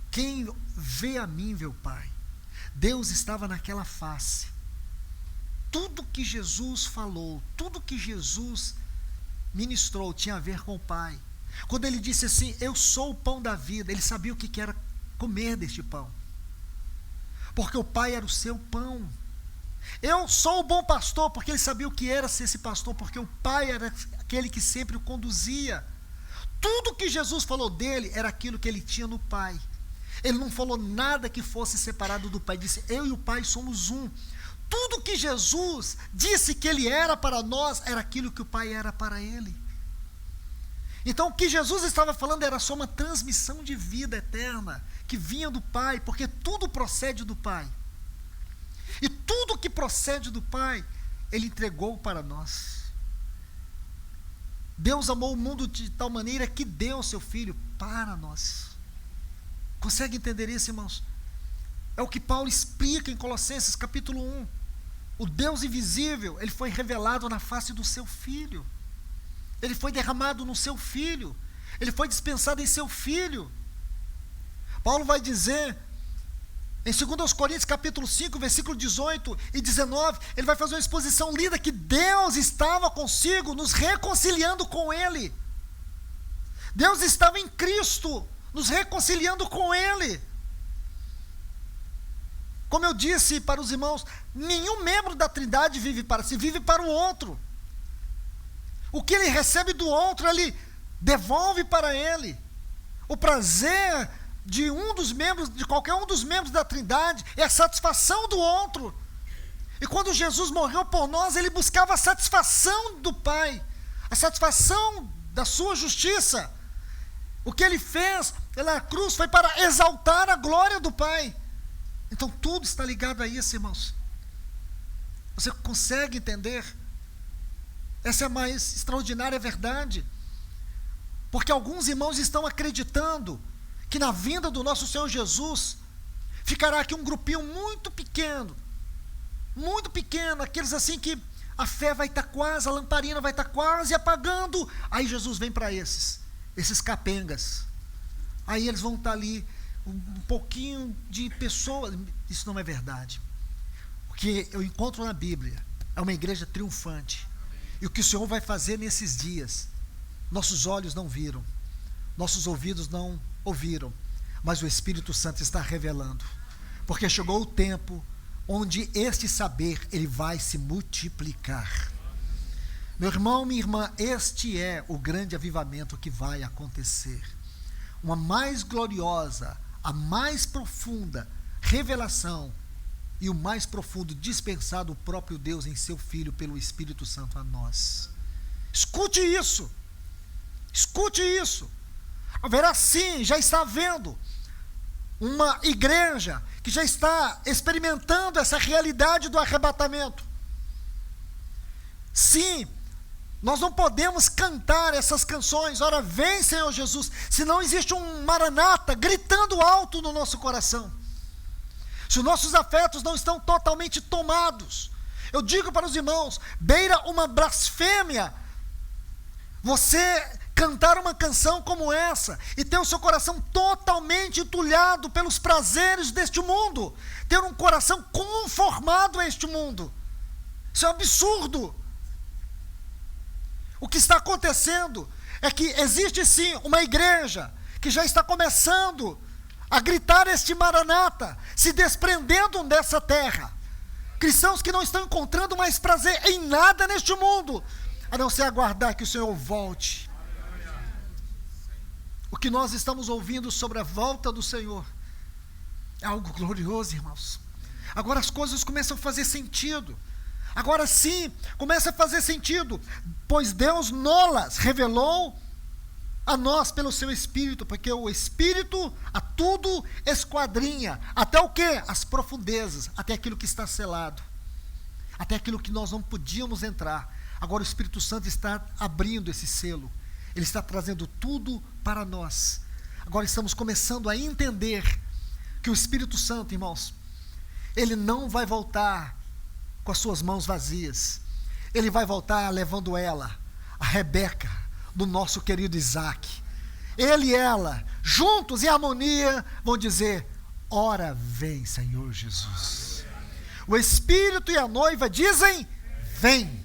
Quem vê a mim, vê o Pai. Deus estava naquela face. Tudo que Jesus falou, tudo que Jesus ministrou tinha a ver com o Pai. Quando ele disse assim, eu sou o pão da vida, ele sabia o que era comer deste pão. Porque o Pai era o seu pão. Eu sou o bom pastor, porque ele sabia o que era ser esse pastor, porque o Pai era aquele que sempre o conduzia. Tudo que Jesus falou dele era aquilo que ele tinha no Pai. Ele não falou nada que fosse separado do Pai, disse, eu e o Pai somos um. Tudo que Jesus disse que ele era para nós, era aquilo que o Pai era para ele. Então o que Jesus estava falando era só uma transmissão de vida eterna, que vinha do Pai, porque tudo procede do Pai. E tudo que procede do Pai, ele entregou para nós. Deus amou o mundo de tal maneira que deu o seu Filho para nós. Consegue entender isso, irmãos? É o que Paulo explica em Colossenses capítulo 1. O Deus invisível, ele foi revelado na face do seu Filho. Ele foi derramado no seu Filho. Ele foi dispensado em seu Filho. Paulo vai dizer, em 2 Coríntios capítulo 5, versículo 18 e 19, ele vai fazer uma exposição linda que Deus estava consigo, nos reconciliando com Ele. Deus estava em Cristo, nos reconciliando com Ele. Como eu disse para os irmãos, nenhum membro da Trindade vive para si, vive para o outro. O que ele recebe do outro, ele devolve para ele o prazer de qualquer um dos membros da Trindade, é a satisfação do outro. E quando Jesus morreu por nós, ele buscava a satisfação do Pai, a satisfação da sua justiça. O que ele fez na cruz foi para exaltar a glória do Pai. Então tudo está ligado a isso, irmãos. Você consegue entender? Essa é a mais extraordinária verdade. Porque alguns irmãos estão acreditando que na vinda do nosso Senhor Jesus ficará aqui um grupinho muito pequeno, aqueles assim que a fé vai estar quase, a lamparina vai estar quase apagando. Aí Jesus vem para esses capengas. Aí eles vão estar ali, um pouquinho de pessoas. Isso não é verdade. O que eu encontro na Bíblia é uma igreja triunfante. E o que o Senhor vai fazer nesses dias, nossos olhos não viram, nossos ouvidos não ouviram, mas o Espírito Santo está revelando. Porque chegou o tempo onde este saber, ele vai se multiplicar. Meu irmão, minha irmã, este é o grande avivamento que vai acontecer. Uma mais gloriosa, a mais profunda revelação e o mais profundo dispensar do próprio Deus em seu Filho pelo Espírito Santo a nós. Escute isso. Escute isso. Haverá sim, já está havendo uma igreja que já está experimentando essa realidade do arrebatamento. Sim, nós não podemos cantar essas canções, ora vem Senhor Jesus, se não existe um maranata gritando alto no nosso coração. Se os nossos afetos não estão totalmente tomados, eu digo para os irmãos, beira uma blasfêmia você cantar uma canção como essa e ter o seu coração totalmente entulhado pelos prazeres deste mundo, ter um coração conformado a este mundo. Isso é um absurdo. O que está acontecendo é que existe sim uma igreja que já está começando a gritar este maranata, se desprendendo dessa terra. Cristãos que não estão encontrando mais prazer em nada neste mundo, a não ser aguardar que o Senhor volte. O que nós estamos ouvindo sobre a volta do Senhor é algo glorioso, irmãos. Agora as coisas começam a fazer sentido. Agora sim, começa a fazer sentido, pois Deus nolas revelou a nós pelo seu Espírito, porque o Espírito a tudo esquadrinha, até o quê? As profundezas, até aquilo que está selado, até aquilo que nós não podíamos entrar. Agora o Espírito Santo está abrindo esse selo, ele está trazendo tudo para nós. Agora estamos começando a entender que o Espírito Santo, irmãos, ele não vai voltar com as suas mãos vazias, ele vai voltar levando ela, a Rebeca, do nosso querido Isaac. Ele e ela, juntos em harmonia, vão dizer: ora vem, Senhor Jesus. O Espírito e a noiva dizem: vem.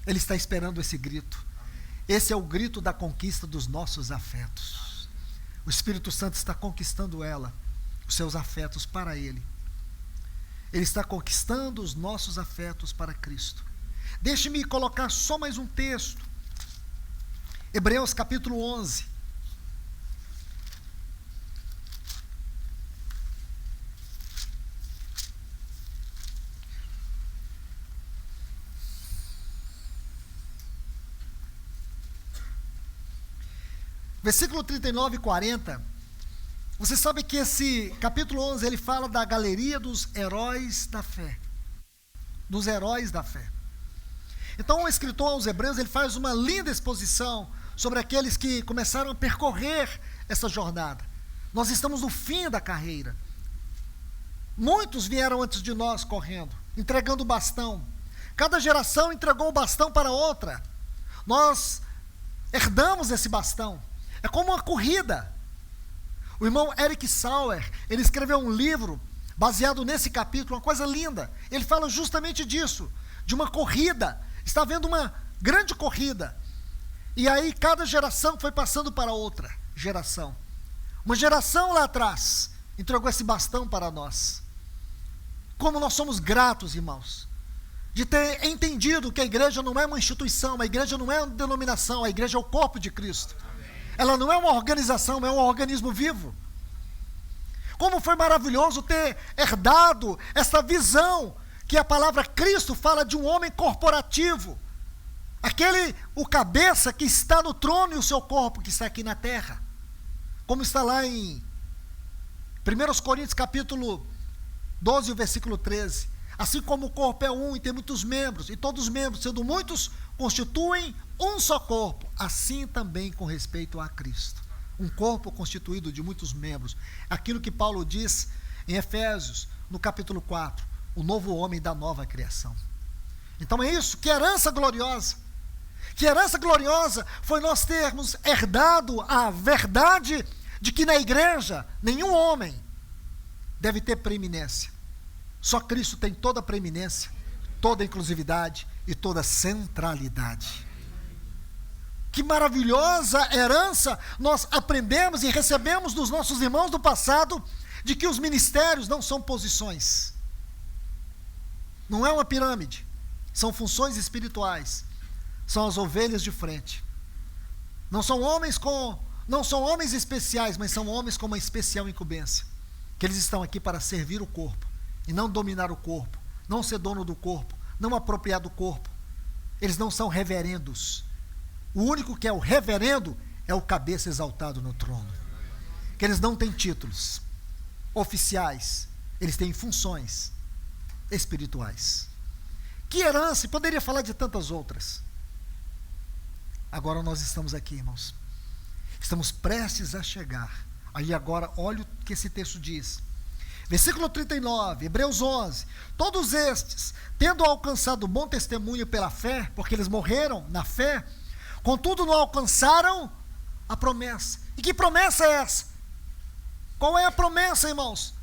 Ele está esperando esse grito. Esse é o grito da conquista dos nossos afetos. O Espírito Santo está conquistando ela, os seus afetos para Ele. Ele está conquistando os nossos afetos para Cristo. Deixe-me colocar só mais um texto. Hebreus capítulo 11. Versículo 39 e 40. Você sabe que esse capítulo 11, ele fala da galeria dos heróis da fé. Dos heróis da fé. Então o escritor aos Hebreus, ele faz uma linda exposição sobre aqueles que começaram a percorrer essa jornada. Nós estamos no fim da carreira. Muitos vieram antes de nós correndo, entregando o bastão. Cada geração entregou o bastão para outra. Nós herdamos esse bastão. É como uma corrida. O irmão Eric Sauer, ele escreveu um livro baseado nesse capítulo, uma coisa linda. Ele fala justamente disso, de uma corrida. Está havendo uma grande corrida. E aí cada geração foi passando para outra geração. Uma geração lá atrás entregou esse bastão para nós. Como nós somos gratos, irmãos, de ter entendido que a igreja não é uma instituição, a igreja não é uma denominação, a igreja é o corpo de Cristo. Amém. Ela não é uma organização, é um organismo vivo. Como foi maravilhoso ter herdado essa visão, que a palavra Cristo fala de um homem corporativo. O cabeça que está no trono e o seu corpo que está aqui na terra. Como está lá em 1 Coríntios capítulo 12, o versículo 13. Assim como o corpo é um e tem muitos membros, e todos os membros, sendo muitos, constituem um só corpo, assim também com respeito a Cristo. Um corpo constituído de muitos membros. Aquilo que Paulo diz em Efésios, no capítulo 4, o novo homem da nova criação. Então é isso, que herança gloriosa. Que herança gloriosa foi nós termos herdado a verdade de que na igreja nenhum homem deve ter preeminência. Só Cristo tem toda a preeminência, toda a inclusividade e toda a centralidade. Que maravilhosa herança nós aprendemos e recebemos dos nossos irmãos do passado, de que os ministérios não são posições. Não é uma pirâmide, são funções espirituais. São as ovelhas de frente. Não são homens especiais, mas são homens com uma especial incumbência. Que eles estão aqui para servir o corpo e não dominar o corpo, não ser dono do corpo, não apropriar do corpo. Eles não são reverendos. O único que é o reverendo é o cabeça exaltado no trono. Que eles não têm títulos oficiais, eles têm funções espirituais. Que herança, poderia falar de tantas outras. Agora nós estamos aqui, irmãos. Estamos prestes a chegar. Aí agora, olha o que esse texto diz. Versículo 39, Hebreus 11. Todos estes, tendo alcançado bom testemunho pela fé, porque eles morreram na fé, contudo não alcançaram a promessa. E que promessa é essa? Qual é a promessa, irmãos?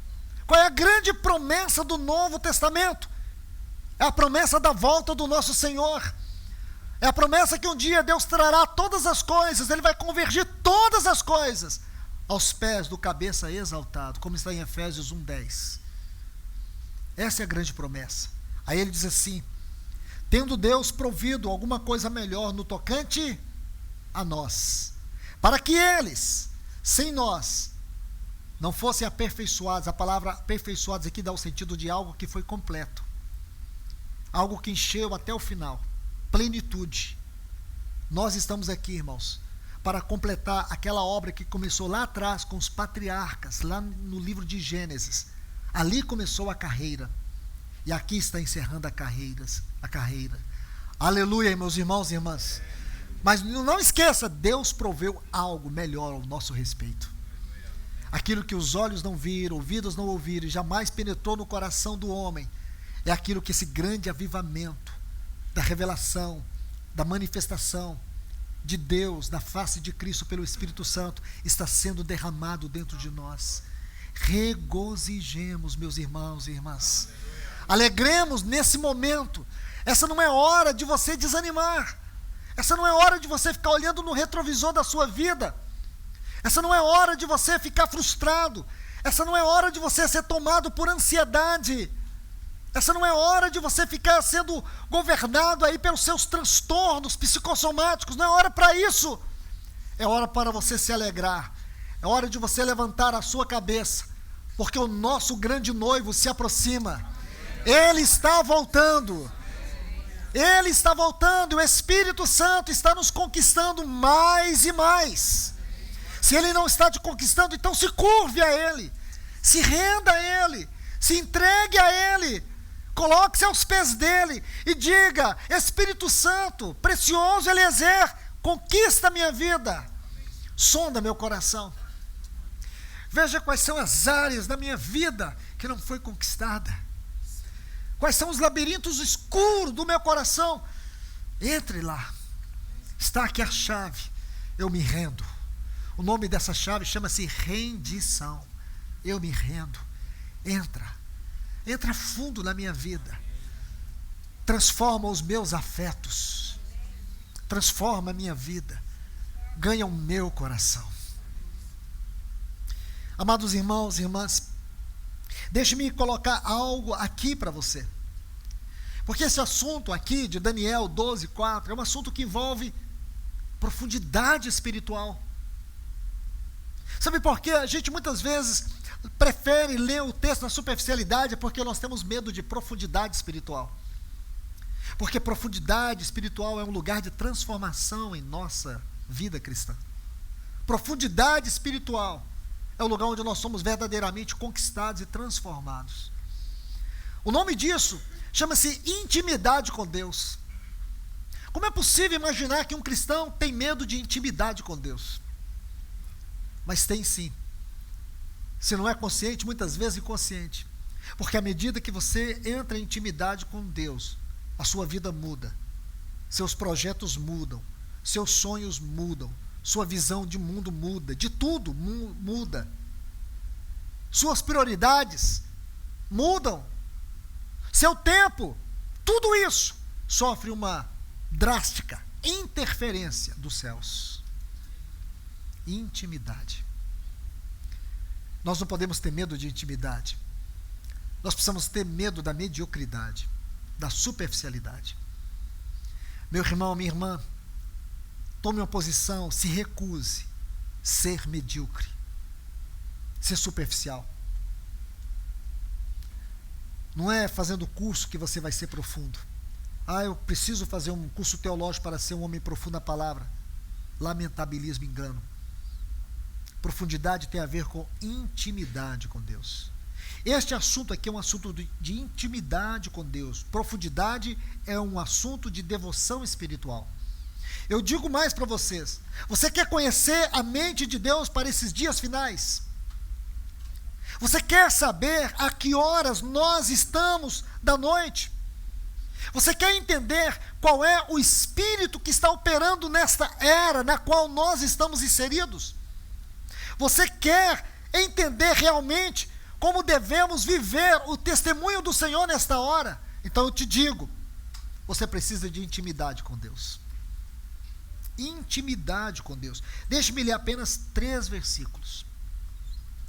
Qual é a grande promessa do Novo Testamento? É a promessa da volta do nosso Senhor. É a promessa que um dia Deus trará todas as coisas, Ele vai convergir todas as coisas aos pés do cabeça exaltado, como está em Efésios 1:10. Essa é a grande promessa. Aí ele diz assim: tendo Deus provido alguma coisa melhor no tocante a nós, para que eles, sem nós, não fossem aperfeiçoados. A palavra aperfeiçoados aqui dá o sentido de algo que foi completo, algo que encheu até o final. Plenitude. Nós estamos aqui, irmãos, para completar aquela obra que começou lá atrás com os patriarcas, lá no livro de Gênesis. Ali começou a carreira, e aqui está encerrando a carreira. Aleluia, meus irmãos e irmãs. Mas não esqueça, Deus proveu algo melhor ao nosso respeito. Aquilo que os olhos não viram, ouvidos não ouviram, e jamais penetrou no coração do homem, é aquilo que esse grande avivamento da revelação, da manifestação de Deus na face de Cristo pelo Espírito Santo está sendo derramado dentro de nós. Regozijemos, meus irmãos e irmãs. Alegremos nesse momento. Essa não é hora de você desanimar. Essa não é hora de você ficar olhando no retrovisor da sua vida. Essa não é hora de você ficar frustrado. Essa não é hora de você ser tomado por ansiedade. Essa não é hora de você ficar sendo governado aí pelos seus transtornos psicossomáticos. Não é hora para isso. É hora para você se alegrar. É hora de você levantar a sua cabeça, porque o nosso grande noivo se aproxima. Ele está voltando. Ele está voltando. O Espírito Santo está nos conquistando mais e mais. Se Ele não está te conquistando, então se curve a Ele. Se renda a Ele. Se entregue a Ele. Coloque-se aos pés dele e diga: Espírito Santo, precioso Eliezer, conquista a minha vida. Sonda meu coração. Veja quais são as áreas da minha vida que não foi conquistada. Quais são os labirintos escuros do meu coração. Entre lá. Está aqui a chave. Eu me rendo. O nome dessa chave chama-se rendição. Eu me rendo. Entra fundo na minha vida. Transforma os meus afetos. Transforma a minha vida. Ganha o meu coração. Amados irmãos e irmãs, deixe-me colocar algo aqui para você. Porque esse assunto aqui de Daniel 12:4 é um assunto que envolve profundidade espiritual. Sabe por quê? A gente muitas vezes prefere ler o texto na superficialidade, porque nós temos medo de profundidade espiritual. Porque profundidade espiritual é um lugar de transformação em nossa vida cristã. Profundidade espiritual é o lugar onde nós somos verdadeiramente conquistados e transformados. O nome disso chama-se intimidade com Deus. Como é possível imaginar que um cristão tem medo de intimidade com Deus? Mas tem sim. Se não é consciente, muitas vezes inconsciente. Porque à medida que você entra em intimidade com Deus, a sua vida muda, seus projetos mudam, seus sonhos mudam, sua visão de mundo muda, de tudo muda. Suas prioridades mudam. Seu tempo, tudo isso sofre uma drástica interferência dos céus. Intimidade. Nós não podemos ter medo de intimidade. Nós precisamos ter medo da mediocridade, da superficialidade. Meu irmão, minha irmã, tome uma posição, se recuse ser medíocre, ser superficial. Não é fazendo curso que você vai ser profundo. Eu preciso fazer um curso teológico para ser um homem profundo na palavra. Lamentabilismo, engano. Profundidade tem a ver com intimidade com Deus. Este assunto aqui é um assunto de intimidade com Deus. Profundidade é um assunto de devoção espiritual. Eu digo mais para vocês. Você quer conhecer a mente de Deus para esses dias finais? Você quer saber a que horas nós estamos da noite? Você quer entender qual é o espírito que está operando nesta era na qual nós estamos inseridos? Você quer entender realmente como devemos viver o testemunho do Senhor nesta hora? Então eu te digo, você precisa de intimidade com Deus. Intimidade com Deus. Deixe-me ler apenas 3 versículos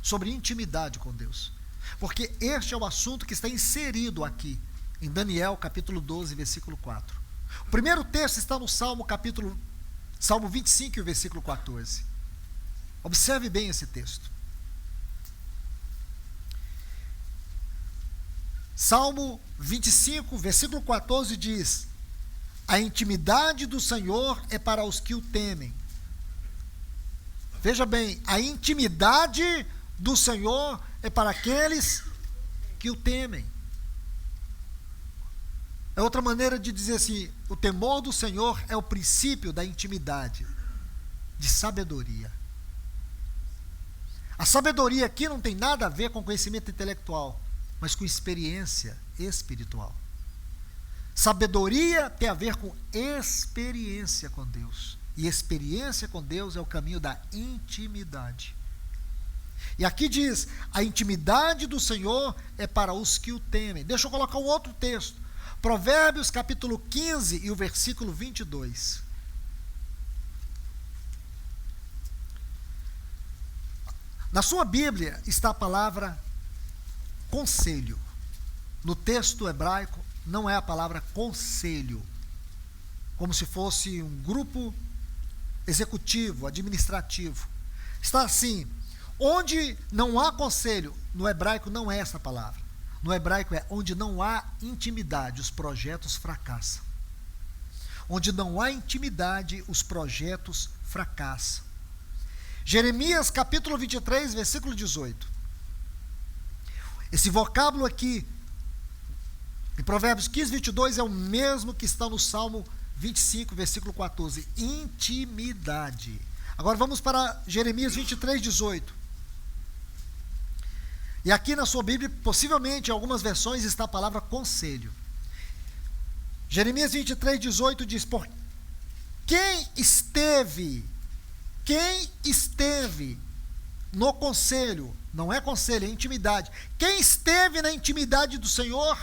sobre intimidade com Deus, porque este é o assunto que está inserido aqui em Daniel capítulo 12, versículo 4. O primeiro texto está no Salmo 25 e o versículo 14. Observe bem esse texto. Salmo 25, versículo 14 diz: a intimidade do Senhor é para os que o temem. Veja bem, a intimidade do Senhor é para aqueles que o temem. É outra maneira de dizer assim: o temor do Senhor é o princípio da intimidade, de sabedoria. A sabedoria aqui não tem nada a ver com conhecimento intelectual, mas com experiência espiritual. Sabedoria tem a ver com experiência com Deus. E experiência com Deus é o caminho da intimidade. E aqui diz: a intimidade do Senhor é para os que o temem. Deixa eu colocar um outro texto. Provérbios capítulo 15 e o versículo 22. Na sua Bíblia está a palavra conselho. No texto hebraico não é a palavra conselho, como se fosse um grupo executivo, administrativo. Está assim: onde não há conselho, no hebraico não é essa palavra. No hebraico é onde não há intimidade, os projetos fracassam. Onde não há intimidade, os projetos fracassam. Jeremias capítulo 23, versículo 18. Esse vocábulo aqui, em Provérbios 15, 22, é o mesmo que está no Salmo 25, versículo 14. Intimidade. Agora vamos para Jeremias 23, 18. E aqui na sua Bíblia, possivelmente em algumas versões, está a palavra conselho. Jeremias 23, 18 diz: por quem esteve no conselho, não é conselho, é intimidade. Quem esteve na intimidade do Senhor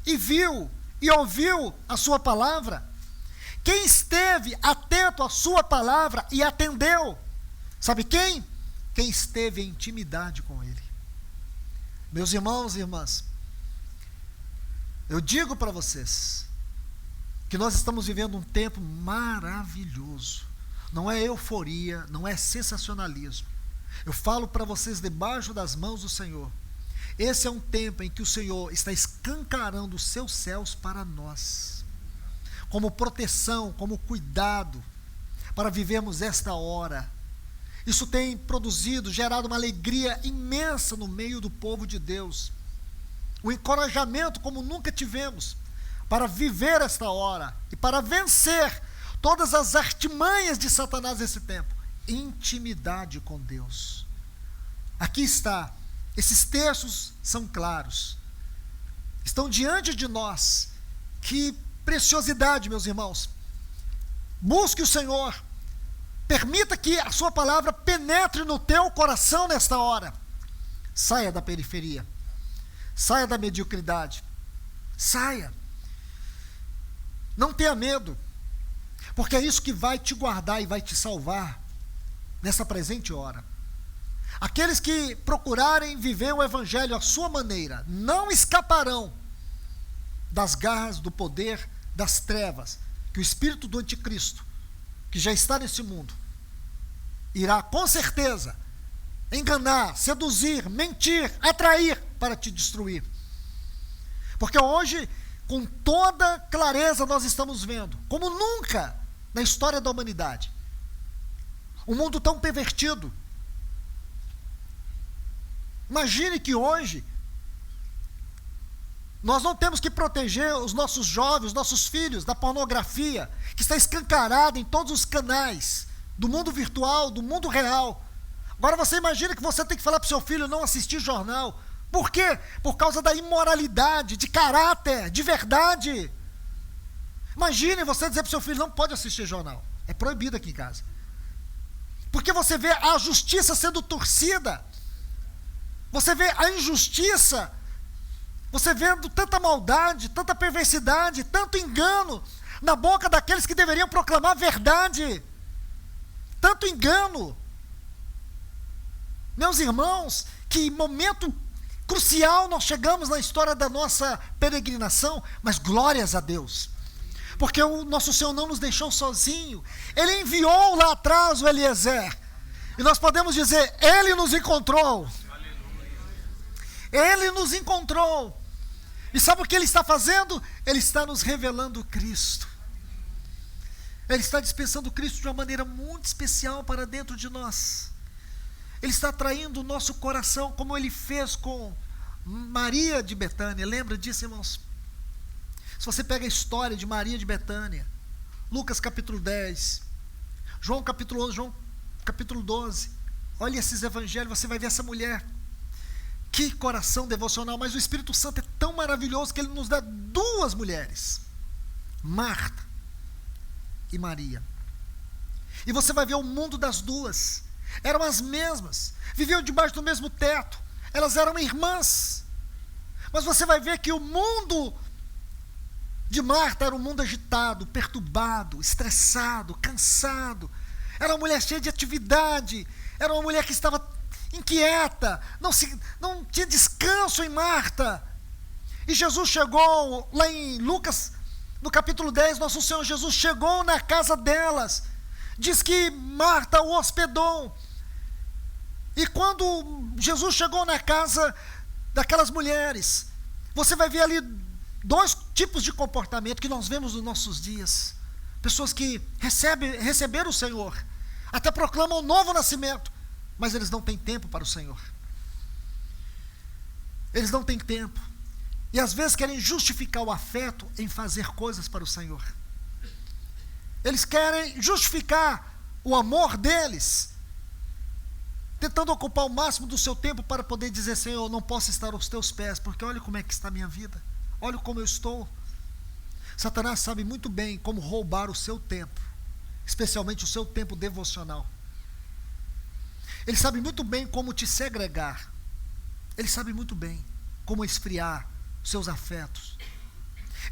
e viu e ouviu a sua palavra? Quem esteve atento à sua palavra e atendeu? Sabe quem? Quem esteve em intimidade com Ele. Meus irmãos e irmãs, eu digo para vocês que nós estamos vivendo um tempo maravilhoso. Não é euforia, não é sensacionalismo. Eu falo para vocês debaixo das mãos do Senhor. Esse é um tempo em que o Senhor está escancarando os seus céus para nós, como proteção, como cuidado, para vivermos esta hora. Isso tem produzido, gerado uma alegria imensa no meio do povo de Deus. Um encorajamento como nunca tivemos, para viver esta hora e para vencer todas as artimanhas de Satanás nesse tempo. Intimidade com Deus. Aqui está. Esses textos são claros. Estão diante de nós. Que preciosidade, meus irmãos. Busque o Senhor. Permita que a sua palavra penetre no teu coração nesta hora. Saia da periferia. Saia da mediocridade. Saia. Não tenha medo. Porque é isso que vai te guardar e vai te salvar nessa presente hora. Aqueles que procurarem viver o Evangelho à sua maneira, não escaparão das garras do poder das trevas, que o espírito do anticristo, que já está nesse mundo, irá com certeza enganar, seduzir, mentir, atrair para te destruir. Porque hoje, com toda clareza, nós estamos vendo, como nunca na história da humanidade, um mundo tão pervertido. Imagine que hoje nós não temos que proteger os nossos jovens, os nossos filhos da pornografia, que está escancarada em todos os canais do mundo virtual, do mundo real. Agora você imagina que você tem que falar para o seu filho não assistir jornal. Por quê? Por causa da imoralidade, de caráter, de verdade. Imagine você dizer para o seu filho, não pode assistir jornal. É proibido aqui em casa. Porque você vê a justiça sendo torcida. Você vê a injustiça, você vendo tanta maldade, tanta perversidade, tanto engano na boca daqueles que deveriam proclamar a verdade. Tanto engano. Meus irmãos, que momento crucial nós chegamos na história da nossa peregrinação, mas glórias a Deus. Porque o nosso Senhor não nos deixou sozinho. Ele enviou lá atrás o Eliezer. E nós podemos dizer, Ele nos encontrou. Ele nos encontrou. E sabe o que Ele está fazendo? Ele está nos revelando Cristo. Ele está dispensando Cristo de uma maneira muito especial para dentro de nós. Ele está atraindo o nosso coração, como Ele fez com Maria de Betânia. Lembra disso, irmãos? Se você pega a história de Maria de Betânia, Lucas capítulo 10, João capítulo 11, João capítulo 12, olha esses evangelhos, você vai ver essa mulher. Que coração devocional, mas o Espírito Santo é tão maravilhoso que Ele nos dá duas mulheres, Marta e Maria. E você vai ver o mundo das duas, eram as mesmas, viviam debaixo do mesmo teto, elas eram irmãs, mas você vai ver que o mundo de Marta era um mundo agitado, perturbado, estressado, cansado, era uma mulher cheia de atividade, era uma mulher que estava inquieta, não tinha descanso em Marta. E Jesus chegou, lá em Lucas, no capítulo 10, nosso Senhor Jesus chegou na casa delas, diz que Marta o hospedou, e quando Jesus chegou na casa daquelas mulheres, você vai ver ali dois tipos de comportamento que nós vemos nos nossos dias, pessoas que receberam o Senhor, até proclamam o novo nascimento, mas eles não têm tempo para o Senhor. Eles não têm tempo. E às vezes querem justificar o afeto em fazer coisas para o Senhor. Eles querem justificar o amor deles, tentando ocupar o máximo do seu tempo para poder dizer, Senhor, eu não posso estar aos teus pés, porque olha como é que está a minha vida. Olha como eu estou. Satanás sabe muito bem como roubar o seu tempo, especialmente o seu tempo devocional. Ele sabe muito bem como te segregar. Ele sabe muito bem como esfriar os seus afetos.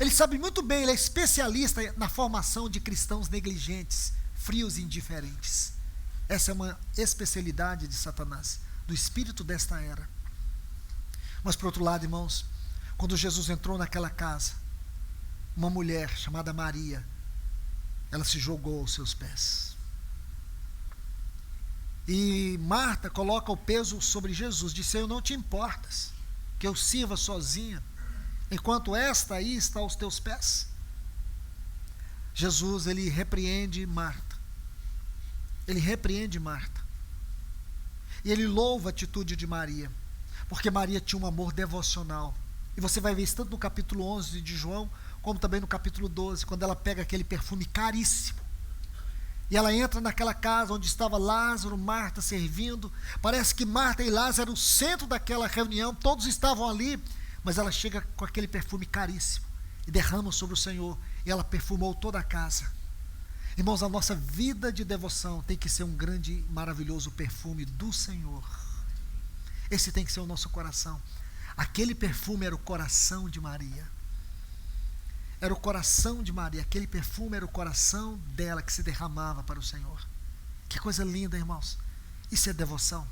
Ele sabe muito bem, ele é especialista na formação de cristãos negligentes, frios e indiferentes. Essa é uma especialidade de Satanás, do espírito desta era. Mas por outro lado, irmãos, quando Jesus entrou naquela casa, uma mulher chamada Maria, ela se jogou aos seus pés. E Marta coloca o peso sobre Jesus, diz: Senhor, não te importas que eu sirva sozinha, enquanto esta aí está aos teus pés? Jesus, ele repreende Marta. Ele repreende Marta. E ele louva a atitude de Maria, porque Maria tinha um amor devocional. E você vai ver isso tanto no capítulo 11 de João, como também no capítulo 12, quando ela pega aquele perfume caríssimo. E ela entra naquela casa onde estava Lázaro, Marta servindo. Parece que Marta e Lázaro eram o centro daquela reunião, todos estavam ali, mas ela chega com aquele perfume caríssimo e derrama sobre o Senhor, e ela perfumou toda a casa. Irmãos, a nossa vida de devoção tem que ser um grande e maravilhoso perfume do Senhor. Esse tem que ser o nosso coração. Aquele perfume era o coração de Maria. Era o coração de Maria. Aquele perfume era o coração dela que se derramava para o Senhor. Que coisa linda, irmãos. Isso é devoção.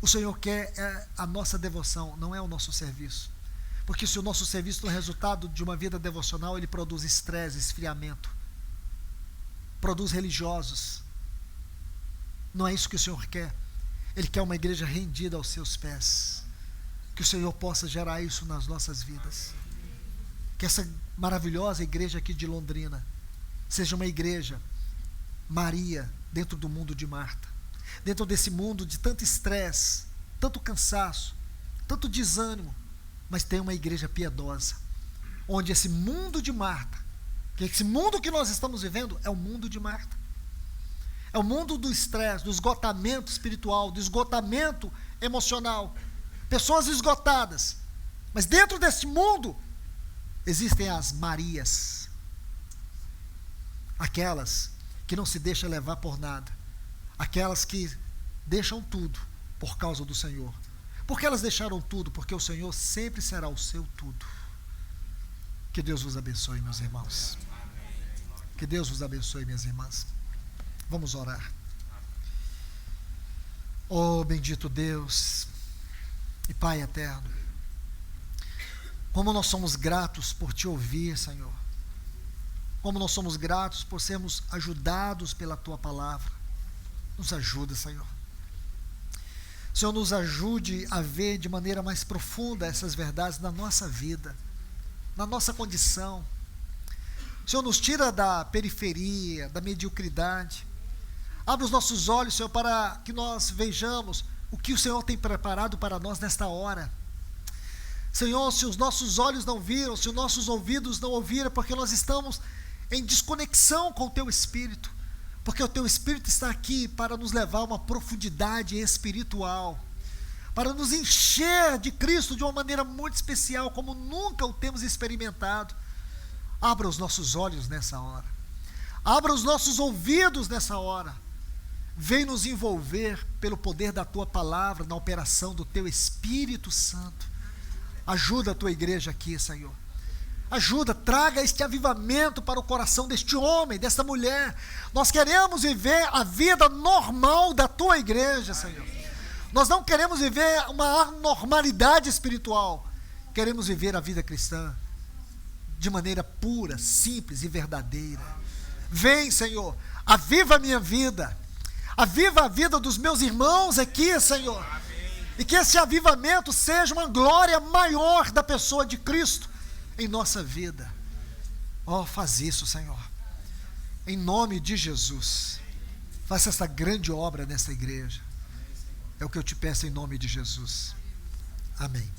O Senhor quer a nossa devoção, não é o nosso serviço. Porque se o nosso serviço é o resultado de uma vida devocional, ele produz estresse, esfriamento. Produz religiosos. Não é isso que o Senhor quer. Ele quer uma igreja rendida aos seus pés. Que o Senhor possa gerar isso nas nossas vidas. Que essa maravilhosa igreja aqui de Londrina seja uma igreja Maria dentro do mundo de Marta. Dentro desse mundo de tanto estresse, tanto cansaço, tanto desânimo, mas tem uma igreja piedosa, onde esse mundo de Marta, que esse mundo que nós estamos vivendo é o mundo de Marta. É o mundo do estresse, do esgotamento espiritual, do esgotamento emocional. Pessoas esgotadas. Mas dentro desse mundo existem as Marias. Aquelas que não se deixam levar por nada. Aquelas que deixam tudo por causa do Senhor. Por que elas deixaram tudo? Porque o Senhor sempre será o seu tudo. Que Deus vos abençoe, meus irmãos. Que Deus vos abençoe, minhas irmãs. Vamos orar. Oh, bendito Deus e Pai eterno, como nós somos gratos por Te ouvir, Senhor. Como nós somos gratos por sermos ajudados pela Tua palavra. Nos ajuda, Senhor. Senhor, nos ajude a ver de maneira mais profunda essas verdades na nossa vida, na nossa condição. Senhor, nos tira da periferia, da mediocridade. Abre os nossos olhos, Senhor, para que nós vejamos o que o Senhor tem preparado para nós nesta hora. Senhor, se os nossos olhos não viram, se os nossos ouvidos não ouviram, porque nós estamos em desconexão com o Teu Espírito, porque o Teu Espírito está aqui para nos levar a uma profundidade espiritual, para nos encher de Cristo de uma maneira muito especial, como nunca o temos experimentado. Abra os nossos olhos nessa hora, abra os nossos ouvidos nessa hora. Vem nos envolver pelo poder da Tua palavra, na operação do Teu Espírito Santo. Ajuda a Tua igreja aqui, Senhor. Ajuda, traga este avivamento para o coração deste homem, desta mulher. Nós queremos viver a vida normal da Tua igreja, Senhor. Nós não queremos viver uma anormalidade espiritual. Queremos viver a vida cristã de maneira pura, simples e verdadeira. Vem, Senhor, aviva a minha vida. Aviva a vida dos meus irmãos aqui, Senhor. E que esse avivamento seja uma glória maior da pessoa de Cristo em nossa vida. Oh, faz isso, Senhor. Em nome de Jesus. Faça essa grande obra nessa igreja. É o que eu te peço em nome de Jesus. Amém.